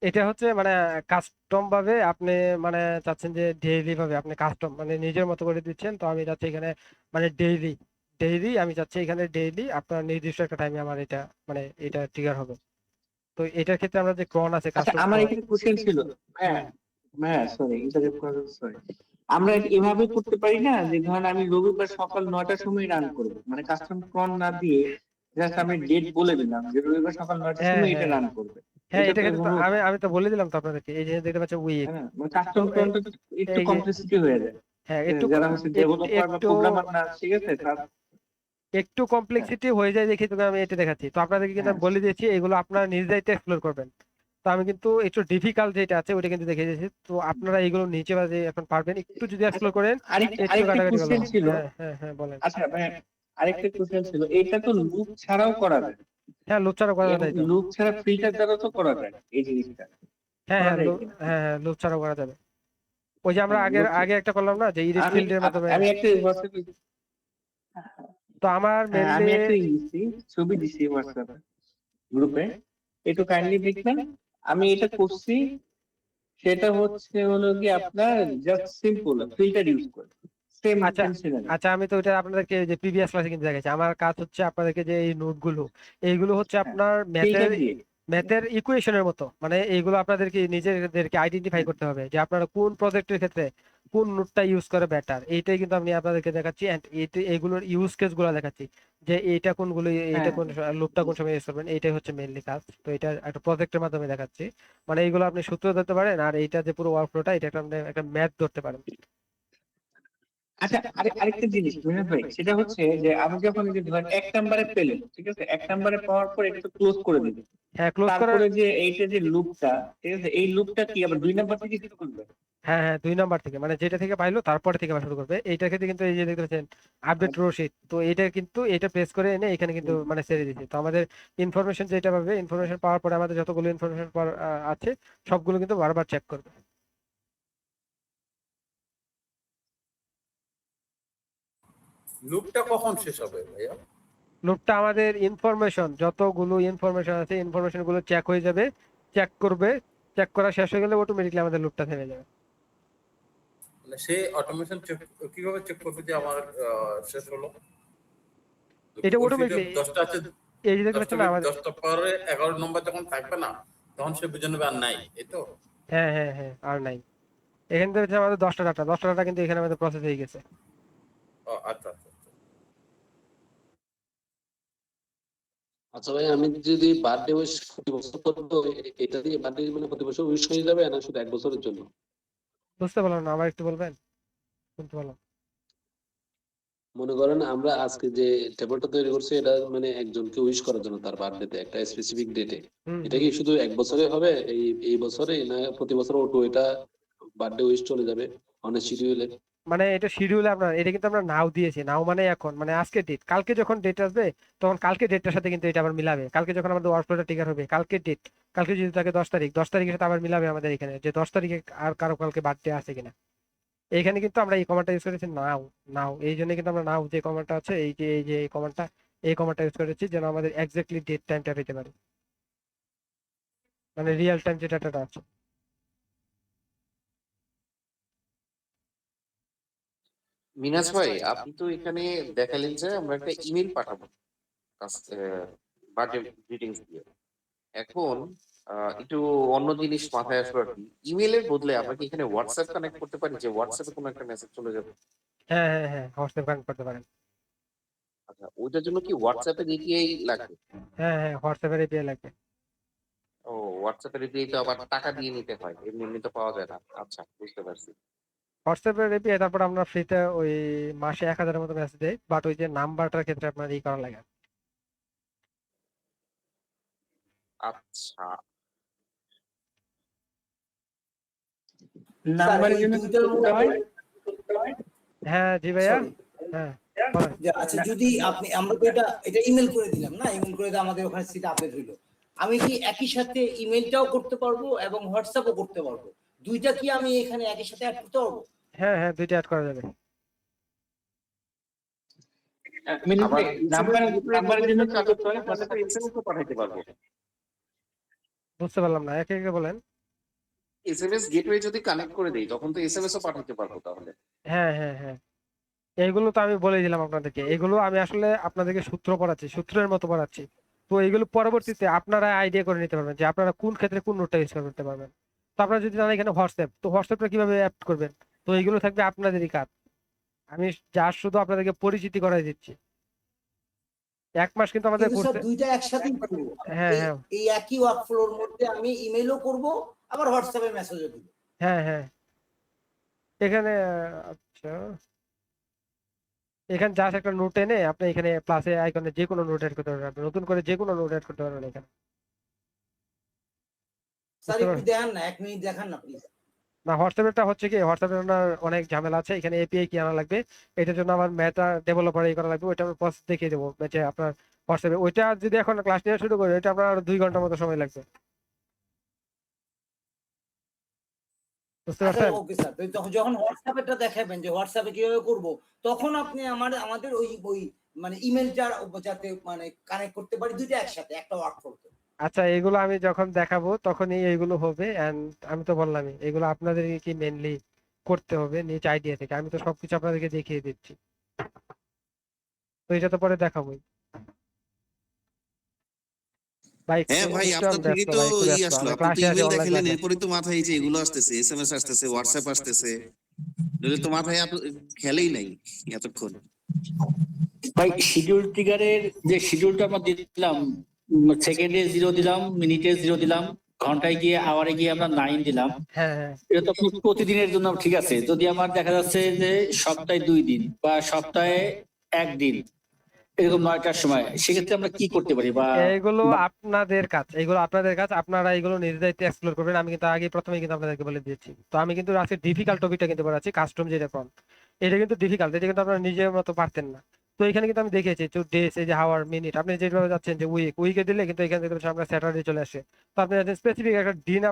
এটা হচ্ছে মানে কাস্টম ভাবে আপনি মানে চাচ্ছেন যে ডেইলি ভাবে আপনি কাস্টম মানে নিজের মতো করে দিচ্ছেন। তো আমি চাচ্ছি এখানে মানে ডেইলি আমি চাচ্ছি এখানে ডেইলি আপনার নির্দিষ্ট একটা টাইমে আমার এটা মানে এটা ট্রিগার হবে। তো এটার ক্ষেত্রে আমরা যে ক্রন আছে আচ্ছা কাস্টম আমার ক্রন। এখানে কোশ্চেন ছিল। হ্যাঁ হ্যাঁ সরি ইন্টারভিউ করার সরি। আমরা এভাবে করতে পারি না যে ধরেন আমি রবিবার সকাল 9টার সময় রান করব, মানে কাস্টম ক্রন না দিয়ে জাস্ট আমি ডেট বলে দিলাম যে রবিবার সকাল 9টার হ্যাঁ সময় এটা হ্যাঁ রান হ্যাঁ করবে। হ্যাঁ, এটা এটা তো কিন্তু তো এভাবে আমি আমি তো বলে দিলাম তো আপনাদেরকে, এই যে দেখতে পাচ্ছেন উইক। হ্যাঁ মানে তো কাস্টম ক্রনটা একটু এই যে কমপ্লেক্সিটি হয়ে যায়। হ্যাঁ একটু যারা হচ্ছে ডেভেলপার বা একটু প্রোগ্রামার না, ঠিক আছে তার। একটু হ্যাঁ কমপ্লেক্সিটি হয়ে যায় দেখি তোকে আমি এটা দেখাচ্ছি। তো আপনাদেরকে কিন্তু হ্যাঁ আমি বলে দিয়েছি এগুলো আপনারা নিজ দায়িত্বে এক্সপ্লোর করবেন। তো আমি কিন্তু একটু ডিফিকাল্ট যেটা আছে ওইটা কিন্তু দেখে দিয়েছি, তো আপনারা এগুলো নিচে বাজে এখন পারবেন, একটু যদি আচ্ছা এক্সপ্লোর করেন আরেকটা একটু আরেকটা কাটাকাটি ভালো কোশ্চেন হবে। ছিল। হ্যাঁ বলেন। আচ্ছা ভাই আরেকটা কোশ্চেন ছিল, এটা তো লুপ ছাড়াও করা যায় হ্যাঁ লুচ্চারও করা এবং যায় তো। লুপ ছাড়া ফিল্টার দ্বারা তো করা যায় এই জিনিসটা, করা যায় কিনা? হ্যাঁ লুচ্চারও করা যাবে। ওই যে আমরা হ্যাঁ আগে লুপ আগে একটা করলাম না যে ইডিট আমি ফিল্ডের মাধ্যমে। আমি একটা হোয়াটসঅ্যাপে, তো আমার হ্যাঁ মেনলি আমি একটা দিচ্ছি, ছবি দিচ্ছি হোয়াটসঅ্যাপে গ্রুপে, একটু কাইন্ডলি দেখবেন। আমি এটা করছি, সেটা হচ্ছে হলো কি আপনার জাস্ট সিম্পল ফিল্টার ইউজ করে সেম আচ্ছা সেম সিনারি। আচ্ছা, আমি তো ওইটা আপনাদেরকে যে প্রিভিয়াস ক্লাসে কিন্তু দেখাচ্ছি। আমার কাজ হচ্ছে আপনাদেরকে যে এই নোটগুলো, এইগুলো হচ্ছে হ্যাঁ আপনার ফিল্টার দিয়ে ম্যাথের ইকুয়েশনের মতো, মানে এইগুলো আপনাদেরকে নিজেদেরকে আইডেন্টিফাই হ্যাঁ করতে হবে যে আপনারা কোন প্রজেক্টের ক্ষেত্রে কোন নোটটা ইউজ করে বেটার, এইটাই কিন্তু আমি আপনাদেরকে দেখাচ্ছি। এন্ড এইগুলোর ইউজ কেস গুলো দেখাচ্ছি যে এইটা কোনগুলো, এইটা হ্যাঁ কোন লুপটা কোন সময় ইউজ করবেন, এইটাই হচ্ছে মেইনলি কাজ। তো এটা একটা প্রজেক্টের মাধ্যমে দেখাচ্ছি, মানে এইগুলো আপনি সূত্র ধরতে পারেন আর এইটা যে পুরো ওয়ার্কফ্লোটা এটা একটা ম্যাথ ধরতে পারেন। আচ্ছা আরেকটা জিনিস মিনাজ ভাই, সেটা হচ্ছে যে আমি যখন এই যে ধরেন 1 নম্বরে পেলাম, ঠিক আছে 1 নম্বরে পাওয়ার পর এটা তো ক্লোজ করে দিবে, হ্যাঁ ক্লোজ করার, তারপরে যে এইটা যে লুপটা, ঠিক আছে এই লুপটা কি আবার 2 নম্বর থেকে শুরু করবে? হ্যাঁ 2 নাম্বার থেকে, মানে যেটা থেকে পাইলো তারপরে থেকে আবার শুরু করবে। এইটার ক্ষেত্রে কিন্তু এই যে দেখতে পাচ্ছেন আপডেট রো শিট, তো এটা কিন্তু এটা প্রেস করে এনে এখানে কিন্তু মানে ছেড়ে দিচ্ছে। তো আমাদের ইনফরমেশন যেটা পাবে, ইনফরমেশন পাওয়ার পরে আমাদের যতগুলো ইনফরমেশন আছে সবগুলো কিন্তু বারবার চেক করবে। লুপটা কখন শেষ হবে ভাইয়া? লুপটা আমাদের ইনফরমেশন, যতগুলো ইনফরমেশন আছে ইনফরমেশন গুলো চেক হয়ে যাবে, চেক করবে, চেক করা শেষ হয়ে গেলে অটোমেটিকলি আমাদের লুপটা থেমে যাবে। মানে সে অটোমেশন চেক কিভাবে চেক করবে যে আমার শেষ হলো? এটা ওর অটোমেটিকলি 10টা আছে, এই যে দেখতে পাচ্ছেন না আমাদের, 10টা পরে 11 নম্বর যখন থাকবে না তখন সে বুঝে নেবে আর নাই, এই তো। হ্যাঁ হ্যাঁ হ্যাঁ, আর নাই। এখান থেকে হচ্ছে আমাদের 10টা ডাটা কিন্তু এখানে আমাদের প্রসেস হয়ে গেছে। আচ্ছা আচ্ছা আচ্ছা। আচ্ছা ভাই, আমি যদি বার্থডে উইশ প্রতি বছর করবো, এটা দিয়ে বার্থডে মানে প্রতি বছর উইশ হয়ে যাবে না শুধু 1 বছরের জন্য? বুঝতে পারলাম না, আবার একটু বলবেন, শুনতে পারলাম। মনে করেন আমরা আজকে যে টেবিলটা তৈরি করছি, এটা মানে একজনকে উইশ করার জন্য তার বার্থডেতে একটা স্পেসিফিক ডেটে, হুম এটা হুম। কি শুধু 1 বছরে হবে এই বছরে, না প্রতি বছর অটো এটা বার্থডে উইশ চলে যাবে অনেক শিডিউলে? মানে এটা শিডিউলে আপনার, এটা কিন্তু আমরা নাও দিয়েছি, নাও মানে এখন, মানে আজকে ডেট, কালকে যখন ডেট আসবে তখন কালকে ডেটটার সাথে কিন্তু এটা আবার মিলাবে, কালকে যখন আমাদের ওয়ার্কফ্লোটা ট্রিগার হবে কালকে ডেট, কালকে যদি থাকে 10 তারিখ, 10 তারিখের সাথে আবার মিলাবে আমাদের এখানে যে 10 তারিখে আর কারো কালকে বার্থডে আছে কিনা। এইখানে কিন্তু আমরা এই কমান্ডটা ইউজ করেছি নাও, নাও এই জন্য কিন্তু আমরা নাও যে কমান্ডটা আছে, এই যে এই কমান্ডটা, এই কমান্ডটা ইউজ করেছি যেন আমাদের এক্স্যাক্টলি ডেট টাইমটা পেতে পারি, মানে রিয়েল টাইম যে ডাটাটা আছে। মিনাজ ভাই, আপনি তো এখানে দেখালেন যে আমরা একটা ইমেল পাঠাবো বার্থডে গ্রিটিংস দিয়ে। এখন একটু অন্য জিনিস মাথায় আসলো আর কি, ইমেলের বদলে আমরা কি এখানে হোয়াটসঅ্যাপ কানেক্ট করতে পারি, যে হোয়াটসঅ্যাপে কোনো একটা মেসেজ চলে যাবে? হ্যাঁ হ্যাঁ হ্যাঁ, হোয়াটসঅ্যাপ কানেক্ট করতে পারেন। আচ্ছা, ওইটার জন্য কি হোয়াটসঅ্যাপে এপিআই লাগবে? হ্যাঁ হ্যাঁ, হোয়াটসঅ্যাপের এপিআই লাগবে। ও, হোয়াটসঅ্যাপের এপিআই তো আবার টাকা দিয়ে নিতে হয়, এমনি এমনি তো পাওয়া যায় না। আচ্ছা, বুঝতে পারছি। হোয়াটসঅ্যাপের এপিআই, তারপর আমরা ফ্রিতে ওই মাসে 1000-এর মতো মেসেজ দেই, বাট ওই যে নাম্বারটার ক্ষেত্রে আপনার ই করা লাগে। আচ্ছা, স্যার নাম্বারের এই জন্য কি দুইটার করতে হয়? মধ্যে হ্যাঁ জি ভাইয়া। সরি, হ্যাঁ বলেন। আচ্ছা যদি আপনি, আমরা তো এটা ইমেল করে দিলাম না, ইমেল করে দিয়ে আমাদের ওখানে সিট আপডেট হইলো, আমি কি একই সাথে ইমেলটাও করতে পারবো এবং হোয়াটসঅ্যাপও করতে পারবো? দুইটা কি আমি এখানে একই সাথে অ্যাড করতে পারবো? হ্যাঁ হ্যাঁ, দুইটা অ্যাড করা যাবে। মিনিট আবার ভাই, নাম্বারের জন্য কি করতে হয়? এসএমএস তো পাঠাইতে পারবো। বুঝতে পারলাম না, একে একে বলেন। এসএমএস গেটওয়ে যদি কানেক্ট করে দেই তখন তো এসএমএস ও পাঠাতে পারবো তাহলে। হ্যাঁ হ্যাঁ হ্যাঁ, এইগুলো তো আমি বলে দিলাম আপনাদেরকে, এগুলো আমি আসলে আপনাদেরকে সূত্র পড়াচ্ছি, সূত্রের মতো পড়াচ্ছি। তো এইগুলো পরবর্তীতে আপনারা আইডিয়া করে নিতে পারবেন যে আপনারা কোন ক্ষেত্রে কোন নোটটা ইউজ করতে পারবেন। তো আপনারা যদি জানেন এখানে হোয়াটসঅ্যাপ, তো হোয়াটসঅ্যাপটা কিভাবে অ্যাড করবেন, তো এইগুলো থাকবে আপনাদেরই কাজ। আমি যা শুধু আপনাদেরকে পরিচিতি করাই দিচ্ছি। 1 মাস কিন্তু আমাদের কিন্তু স্যার কোর্সে। দুইটা একসাথেই করবো, হ্যাঁ এই হ্যাঁ এই একই ওয়ার্কফ্লোর মধ্যে আমি ইমেলও করব আবার হোয়াটসঅ্যাপে মেসেজও দিব। হ্যাঁ হ্যাঁ, এখানে আচ্ছা, এখানে জাস্ট একটা নোট এনে আপনি এখানে প্লাসে আইকনে যে কোনো নোট অ্যাড করতে পারবেন, আপনি নতুন করে যে কোনো নোট অ্যাড করতে পারবেন এখানে। স্যার বুঝতে একটু পারবেন? দেখান না, 1 মিনিট দেখান না প্লিজ। না, হোয়াটসঅ্যাপটা হচ্ছে কি, হোয়াটসঅ্যাপের আপনার অনেক ঝামেলা আছে, এখানে এপিআই কি আনা লাগবে, এটার জন্য আমার মেটা ডেভেলপার করা লাগবে, ওইটা আমি প্রসেস দেখিয়ে দেবো যে আপনার হোয়াটসঅ্যাপে ওইটা যদি এখন ক্লাস নেওয়া শুরু করি ওইটা আপনার আরো 2 ঘন্টার মতো সময় লাগবে। বুঝতে আচ্ছা পারছেন? ওকে স্যার, তখন যখন হোয়াটসঅ্যাপেটা দেখাবেন যে হোয়াটসঅ্যাপে কিভাবে করব, তখন আপনি আমাদের ওই মানে ইমেলটা যাতে মানে কানেক্ট করতে পারি দুইটা একসাথে একটা ওয়ার্কফ্লো। আচ্ছা, এগুলো আমি যখন দেখাবো তখনই এইগুলো হবে, এন্ড আমি তো বললামই এগুলো আপনাদেরকে কি মেনলি করতে হবে নিজ আইডিয়া থেকে, আমি তো সবকিছু আপনাদেরকে দেখিয়ে দিচ্ছি, তো এটা তো পরে দেখাবোই। ভাই একটু হ্যাঁ ভাই, একটু আপনার আমি থেকে ব্যস্ত, তো ভাই একটু ই ব্যস্ত, আসলো, আমি আপনি তো ক্লাসে আছি, ইমেল অনলাইন দেখালেন, ক্লাসে। এরপরে তো মাথায় এই যে এগুলো আসতেছে, এসএমএস আসতেছে, হোয়াটসঅ্যাপ আসতেছে, নইলে তো মাথায় খেলেই নাই এতক্ষণ। ভাই শিডিউল ট্রিগারের যে শিডিউলটা আমরা দিলাম, সেকেন্ডে 0 দিলাম, মিনিটে 0 দিলাম, ঘন্টায় গিয়ে আওয়ারে গিয়ে আমরা 9 দিলাম। হ্যাঁ হ্যাঁ এটা তো আপনি প্রতিদিনের জন্য ঠিক আছে। যদি আমার দেখা যাচ্ছে যে সপ্তাহে 2 দিন বা সপ্তাহে 1 দিন এরকম 9টার সময়, সেক্ষেত্রে আমরা কি করতে পারি? বা এইগুলো আপনাদের কাজ, এইগুলো আপনাদের কাজ, আপনারা এইগুলো নিজ দায়িত্বে এক্সপ্লোর করবেন। আমি কিন্তু আগে প্রথমে কিন্তু আপনাদেরকে বলে দিয়েছি, তো আমি কিন্তু আজকে ডিফিকাল্ট টপিকটা কিন্তু পড়াচ্ছি, কাস্টম যেটা কোন, এটা কিন্তু ডিফিকাল্ট, এটা কিন্তু আপনারা নিজের মতো পারতেন না। তো এখানে কিন্তু আমি দেখিয়েছি তো ডেস, এই যে হাওয়ার, মিনিট, আপনি যেভাবে যাচ্ছেন যে উইকে দিলে কিন্তু এখানে কিন্তু আমরা স্যাটারডে চলে আসে, তো আপনি স্পেসিফিক একটা দিন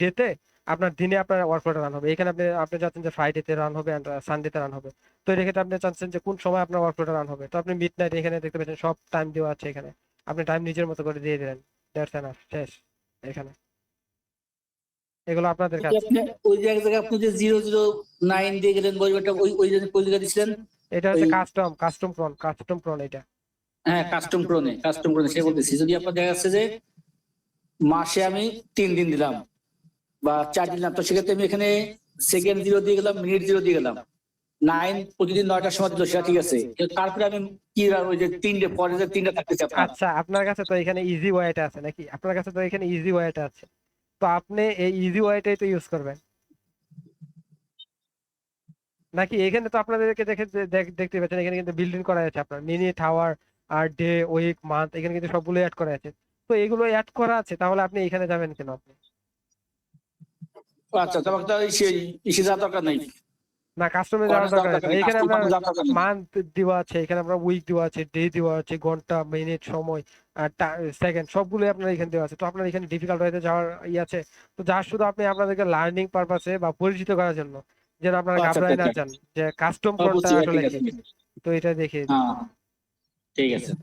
ডেতে আপনার দিনে আপনার ওয়ার্কফ্লোটা রান হবে। এখানে আপনি আপনি চাচ্ছেন যে ফ্রাইডেতে রান হবে এন্ড সানডেতে রান হবে। তো এই ক্ষেত্রে আপনি চাচ্ছেন যে কোন সময় আপনার ওয়ার্কফ্লোটা রান হবে। তো আপনি মিডনাইট এখানে দেখতে পাচ্ছেন সব টাইম দেওয়া আছে এখানে। আপনি টাইম নিজের মতো করে দিয়ে দিলেন। দ্যাটস এনাফ, শেষ এখানে। এগুলো আপনাদের যদি কাজ। আপনি ওই জায়গায় আপনি যে 009 দিয়ে গেলেন বইটা, ওই যে কোন জায়গায় দিছিলেন? এটা ওই হচ্ছে কাস্টম প্রন এটা। হ্যাঁ, কাস্টম প্রনে সে বলতেছি, যদি আপনার দেখা যাচ্ছে যে মাসে আমি 3 দিন দিলাম বা 4 দিন দিলাম, তো সেক্ষেত্রে আমি এখানে সেকেন্ড 0 দিয়ে গেলাম, মিনিট 0 দিয়ে গেলাম, 9 প্রতিদিন 9টার সময় দিল, সেটা ঠিক আছে। তারপরে আমি কি ওই যে 3টে পরে যে 3টা থাকতেছে আপনার। আচ্ছা, আপনার কাছে তো এখানে ইজি ওয়েটা আছে নাকি? আপনার কাছে তো এখানে ইজি ওয়েটা আছে। তো আপনি এই ইজি ওয়েটাই তো ইউজ করবেন নাকি? এখানে তো আপনাদেরকে দেখে দেখতে পাচ্ছেন এখানে কিন্তু বিল্ডিং করা আছে আপনার মিনিট, আওয়ার আর ডে, উইক, মান্থ, এখানে কিন্তু সবগুলো অ্যাড করা আছে। তো এগুলো অ্যাড করা আছে, তাহলে আপনি এখানে যাবেন কেন আপনি? আচ্ছা, তোমাকে তো সেই ইসে যাওয়ার দরকার নাই, না, কাস্টমে যাওয়ার কর্নার যাওয়ার দরকার দরকার আছে। নেই, এখানে কাস্টম আপনার যাওয়ার দরকার নেই। মান্থ দেওয়া আছে, এখানে আপনার উইক দেওয়া আছে, ডে দেওয়া আছে, ঘন্টা, মিনিট, সময় আর সেকেন্ড সবগুলো আপনার এখানে দেওয়া আছে। তো আপনার এখানে ডিফিকাল্ট হয়ে যাওয়ার আছে। তো যা শুধু আপনি আপনাদেরকে লার্নিং পারপাসে বা পরিচিত করার জন্য, যেন আপনারা আচ্ছা ঘাবড়ায় না আচ্ছা যান যে কাস্টম আচ্ছা, কোনটা বুঝছি ভাই, আসলে ঠিক কি। আছে। তো এটা দেখিয়ে দিই। হ্যাঁ, ঠিক আছে।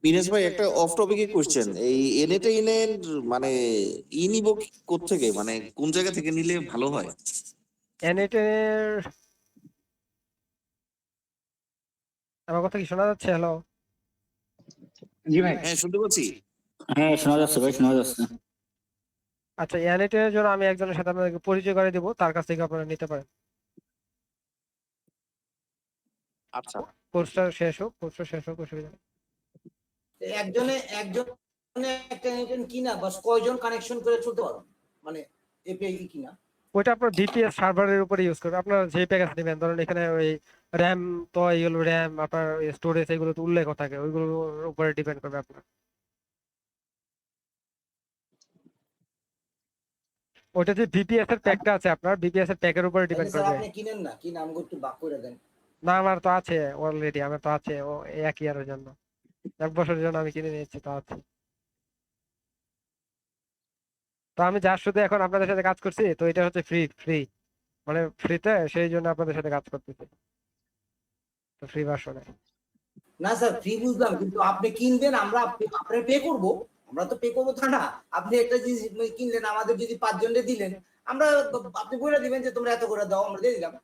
মিরাজ ভাই, একটা অফ টপিকে কোশ্চেন, এই এনএটেইনের মানে নিব কোত্থেকে, মানে কোন জায়গা থেকে নিলে ভালো হয়? এনএটের আমার কথা কি শোনা যাচ্ছে? হ্যালো? জি ভাই। হ্যাঁ, শুনতে পাচ্ছি। হ্যাঁ, শোনা যাচ্ছে ভাই, শোনা যাচ্ছে। আচ্ছা, এনএটের জন্য আমি একজনের সাথে আপনাদেরকে পরিচয় করে দিব, তার কাছ থেকে আপনারা নিতে পারেন। আচ্ছা, কোর্সটা শেষ হোক, অসুবিধা নেই। একজনে একটা নেটেন কিনা বাস কয়জন কানেকশন করে চলতে পারো, মানে এপিআই কিনা? ওইটা আপনার ভিপিএস সার্ভারের উপরে ইউজ করবে। আপনার যে প্যাকেজ নেবেন, ধরুন এখানে ওই র্যাম, তো এইগুলো র্যাম আপনার স্টোরেজ এগুলো তো উল্লেখ থাকে, ওইগুলোর উপরে ডিপেন্ড করবে আপনার। ওইটা যে ভিপিএস এর প্যাকটা আছে আপনার, ভিপিএস এর প্যাকের উপরে তাহলে ডিপেন্ড স্যার করবে। আপনি কিনেন না, কি নাম করতে বাক করে দেন। না, আমার তো আছে অলরেডি, আমার তো আছে ও 1 ইয়ারের জন্য, 1 বছরের জন্য আমি কিনে নিয়েছি, তো আছে। তো আমি যার শুধু এখন আপনাদের সাথে কাজ করছি, তো এটা হচ্ছে ফ্রি, মানে ফ্রিতে, সেই জন্য আপনাদের সাথে কাজ করতেছি, তো ফ্রি ভার্সনে। না স্যার, ফ্রি বুঝলাম, কিন্তু আপনি কিনবেন, আমরা আপনার পে করব, আমরা তো পে করবো তা না। আপনি একটা জিনিস কিনলেন, আমাদের যদি 5 জনকে দিলেন, আমরা আপনি বলে দিবেন যে তোমরা এত করে দাও, আমরা দিয়ে দিলাম।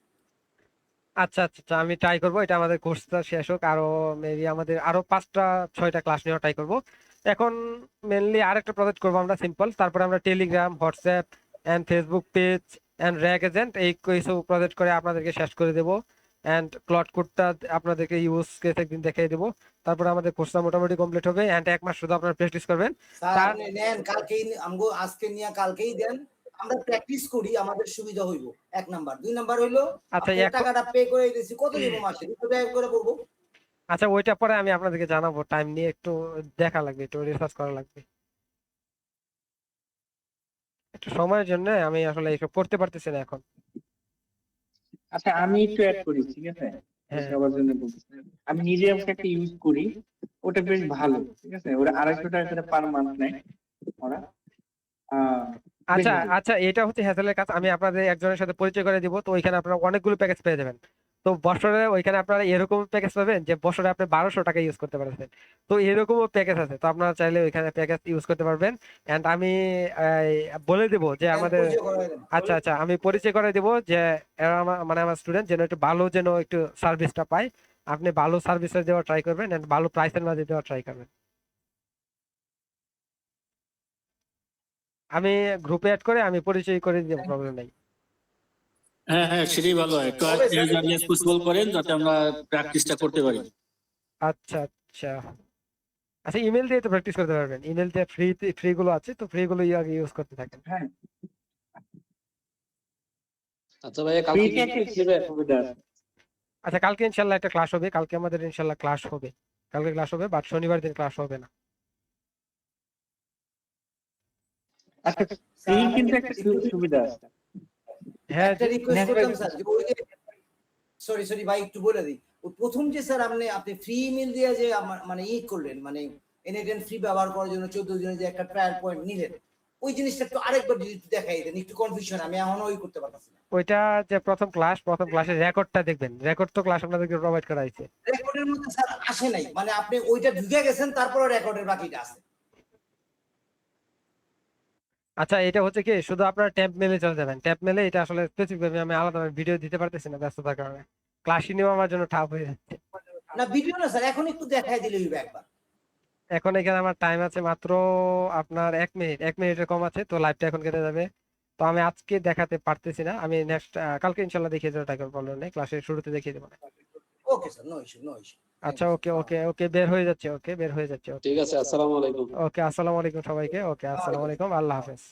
আচ্ছা আচ্ছা আচ্ছা, আমি ট্রাই করবো এটা আমাদের কোর্সটা শেষ হোক, আরো মেবি আমাদের আরো 5টা 6টা ক্লাস নেওয়ার ট্রাই করবো। এখন মেনলি আরেকটা প্রজেক্ট করবো আমরা সিম্পল, তারপরে আমরা Telegram, WhatsApp and Facebook page and RAG agent এই কিছু প্রজেক্ট করে আপনাদেরকে শেষ করে দেবো। এন্ড ক্লড কোডটা আপনাদেরকে ইউজ কেস একদিন দেখিয়ে দেবো। তারপরে আমাদের কোর্সটা মোটামুটি কমপ্লিট হবে এন্ড 1 মাস শুধু আপনারা প্র্যাকটিস করবেন। স্যার তার আপনি নেন, কালকেই আমগো আজকে নিয়ে কালকেই দেন, আমরা প্র্যাকটিস করি, আমাদের সুবিধা হইব। 1 নাম্বার, 2 নাম্বার হইলো আচ্ছা আপনার এখন টাকাটা পে করে দিয়েছি, কত দিব মাসে 200 টাকা করে পড়বো। আচ্ছা, ওইটা পরে আমি আপনাদেরকে জানাবো, টাইম নিয়ে একটু দেখা লাগবে, একটু রিসার্চ করা লাগবে। একটু সময়ের জন্য আমি আসলে এসব করতে পারতেছি না এখন। আচ্ছা, আমি একটু অ্যাড করি, ঠিক আছে? হ্যাঁ, সবার জন্য বলতেছি, আমি নিজে একটা ইউজ করি, ওটা বেশ ভালো, ঠিক আছে? ওরা 250 টাকা করে পার মান্থ নেয় ওরা। বেশ আচ্ছা ভালো। আচ্ছা, এটা হচ্ছে হ্যাসেলের কাজ। আমি আপনাদের একজনের সাথে পরিচয় করে দিব, তো ওইখানে আপনারা অনেকগুলো প্যাকেজ পেয়ে যাবেন। তো বছরে ওইখানে আপনারা এরকম প্যাকেজ পাবেন যে বছরে আপনি 1200 টাকা ইউজ করতে পারবেন। তো এরকমও প্যাকেজ আছে, তো আপনারা চাইলে ওইখানে প্যাকেজ ইউজ করতে পারবেন। এন্ড আমি বলে দিব যে দেন, আমাদের, পরিচয় করে দেন। আচ্ছা আচ্ছা, আমি পরিচয় করে দিব যে এরা মানে আমার স্টুডেন্ট যেন একটু ভালো, যেন একটু সার্ভিসটা পায়। আপনি ভালো সার্ভিসে দেওয়ার ট্রাই করবেন এন্ড ভালো প্রাইসের মাঝে দেওয়ার ট্রাই করবেন। আমি গ্রুপে অ্যাড করে আমি পরিচয় করে দিব, প্রবলেম নাই। হ্যাঁ হ্যাঁ, সেটাই ভালো হয়, একটু হবে স্যার। আর্লি অ্যাজ পসিবল করেন যাতে আমরা প্র্যাকটিসটা করতে পারি। আচ্ছা আচ্ছা আচ্ছা, ইমেল দিয়ে তো প্র্যাকটিস করতে পারবেন। ইমেল দিয়ে ফ্রি গুলো আছে, তো ফ্রি গুলো আগে ইউজ করতে থাকেন। হ্যাঁ, আচ্ছা ভাইয়া, কালকে ফ্রিতে একটা হিসেবে সুবিধা আছে। আচ্ছা, কালকে ইনশাল্লাহ একটা ক্লাস হবে, কালকে আমাদের ইনশাল্লাহ ক্লাস হবে, কালকে ক্লাস হবে, বাট শনিবার দিন ক্লাস হবে না। আচ্ছা, ফ্রি কিন্তু একটা সুবিধা আছে। হ্যাঁ একটা রিকোয়েস্ট নেটওয়ার্ক করতাম স্যার, যে ওই যে সরি ভাই একটু বলে দিই, ওই প্রথম যে স্যার আপনি ফ্রি ইমেল দিয়ে যে আমার মানে করলেন, মানে এনএডএন ফ্রি ব্যবহার করার জন্য 14 দিনের যে একটা ট্রায়াল পয়েন্ট নিলেন, ওই জিনিসটা একটু আরেকবার যদি একটু দেখাই দেন, একটু কনফিউশন, আমি এখনো ওই করতে পারতেছি না। ওইটা যে প্রথম ক্লাসের রেকর্ডটা দেখবেন, রেকর্ড তো ক্লাস আপনাদেরকে প্রোভাইড করা হয়েছে। রেকর্ডের মধ্যে স্যার আসে নাই, মানে আপনি ওইটা ঢুকে গেছেন তারপরে রেকর্ডের বাকিটা আছে। আচ্ছা, এটা হচ্ছে কি শুধু আপনার ট্যাব মেলে চলে যাবেন। ট্যাব মেলে এটা আসলে স্পেসিফিক আমি আলাদা ভিডিও দিতে পারতেছি না ব্যস্ততার কারণে, ক্লাসই নেওয়া আমার জন্য টাফ হয়ে যাচ্ছে। না ভিডিও না স্যার, এখন একটু দেখাই দিলে হইবে একবার। এখন এখানে আমার টাইম আছে মাত্র আপনার 1 মিনিট, 1 মিনিটের কম আছে, তো লাইভটা এখন কেটে যাবে। তো আমি আজকে দেখাতে পারতেছি না, আমি নেক্সট কালকে ইনশাল্লাহ দেখিয়ে দেবো, টাইগার প্রবলেম নেই, ক্লাসের শুরুতে দেখিয়ে দেবো। Okay sir, no issue, no issue. আচ্ছা, ওকে ওকে ওকে, বের হয়ে যাচ্ছে, ওকে বের হয়ে যাচ্ছে, ওকে ঠিক আছে, আসসালামু আলাইকুম। ওকে, আসসালামু আলাইকুম সবাইকে, ওকে আসসালামু আলাইকুম, আল্লাহ হাফেজ।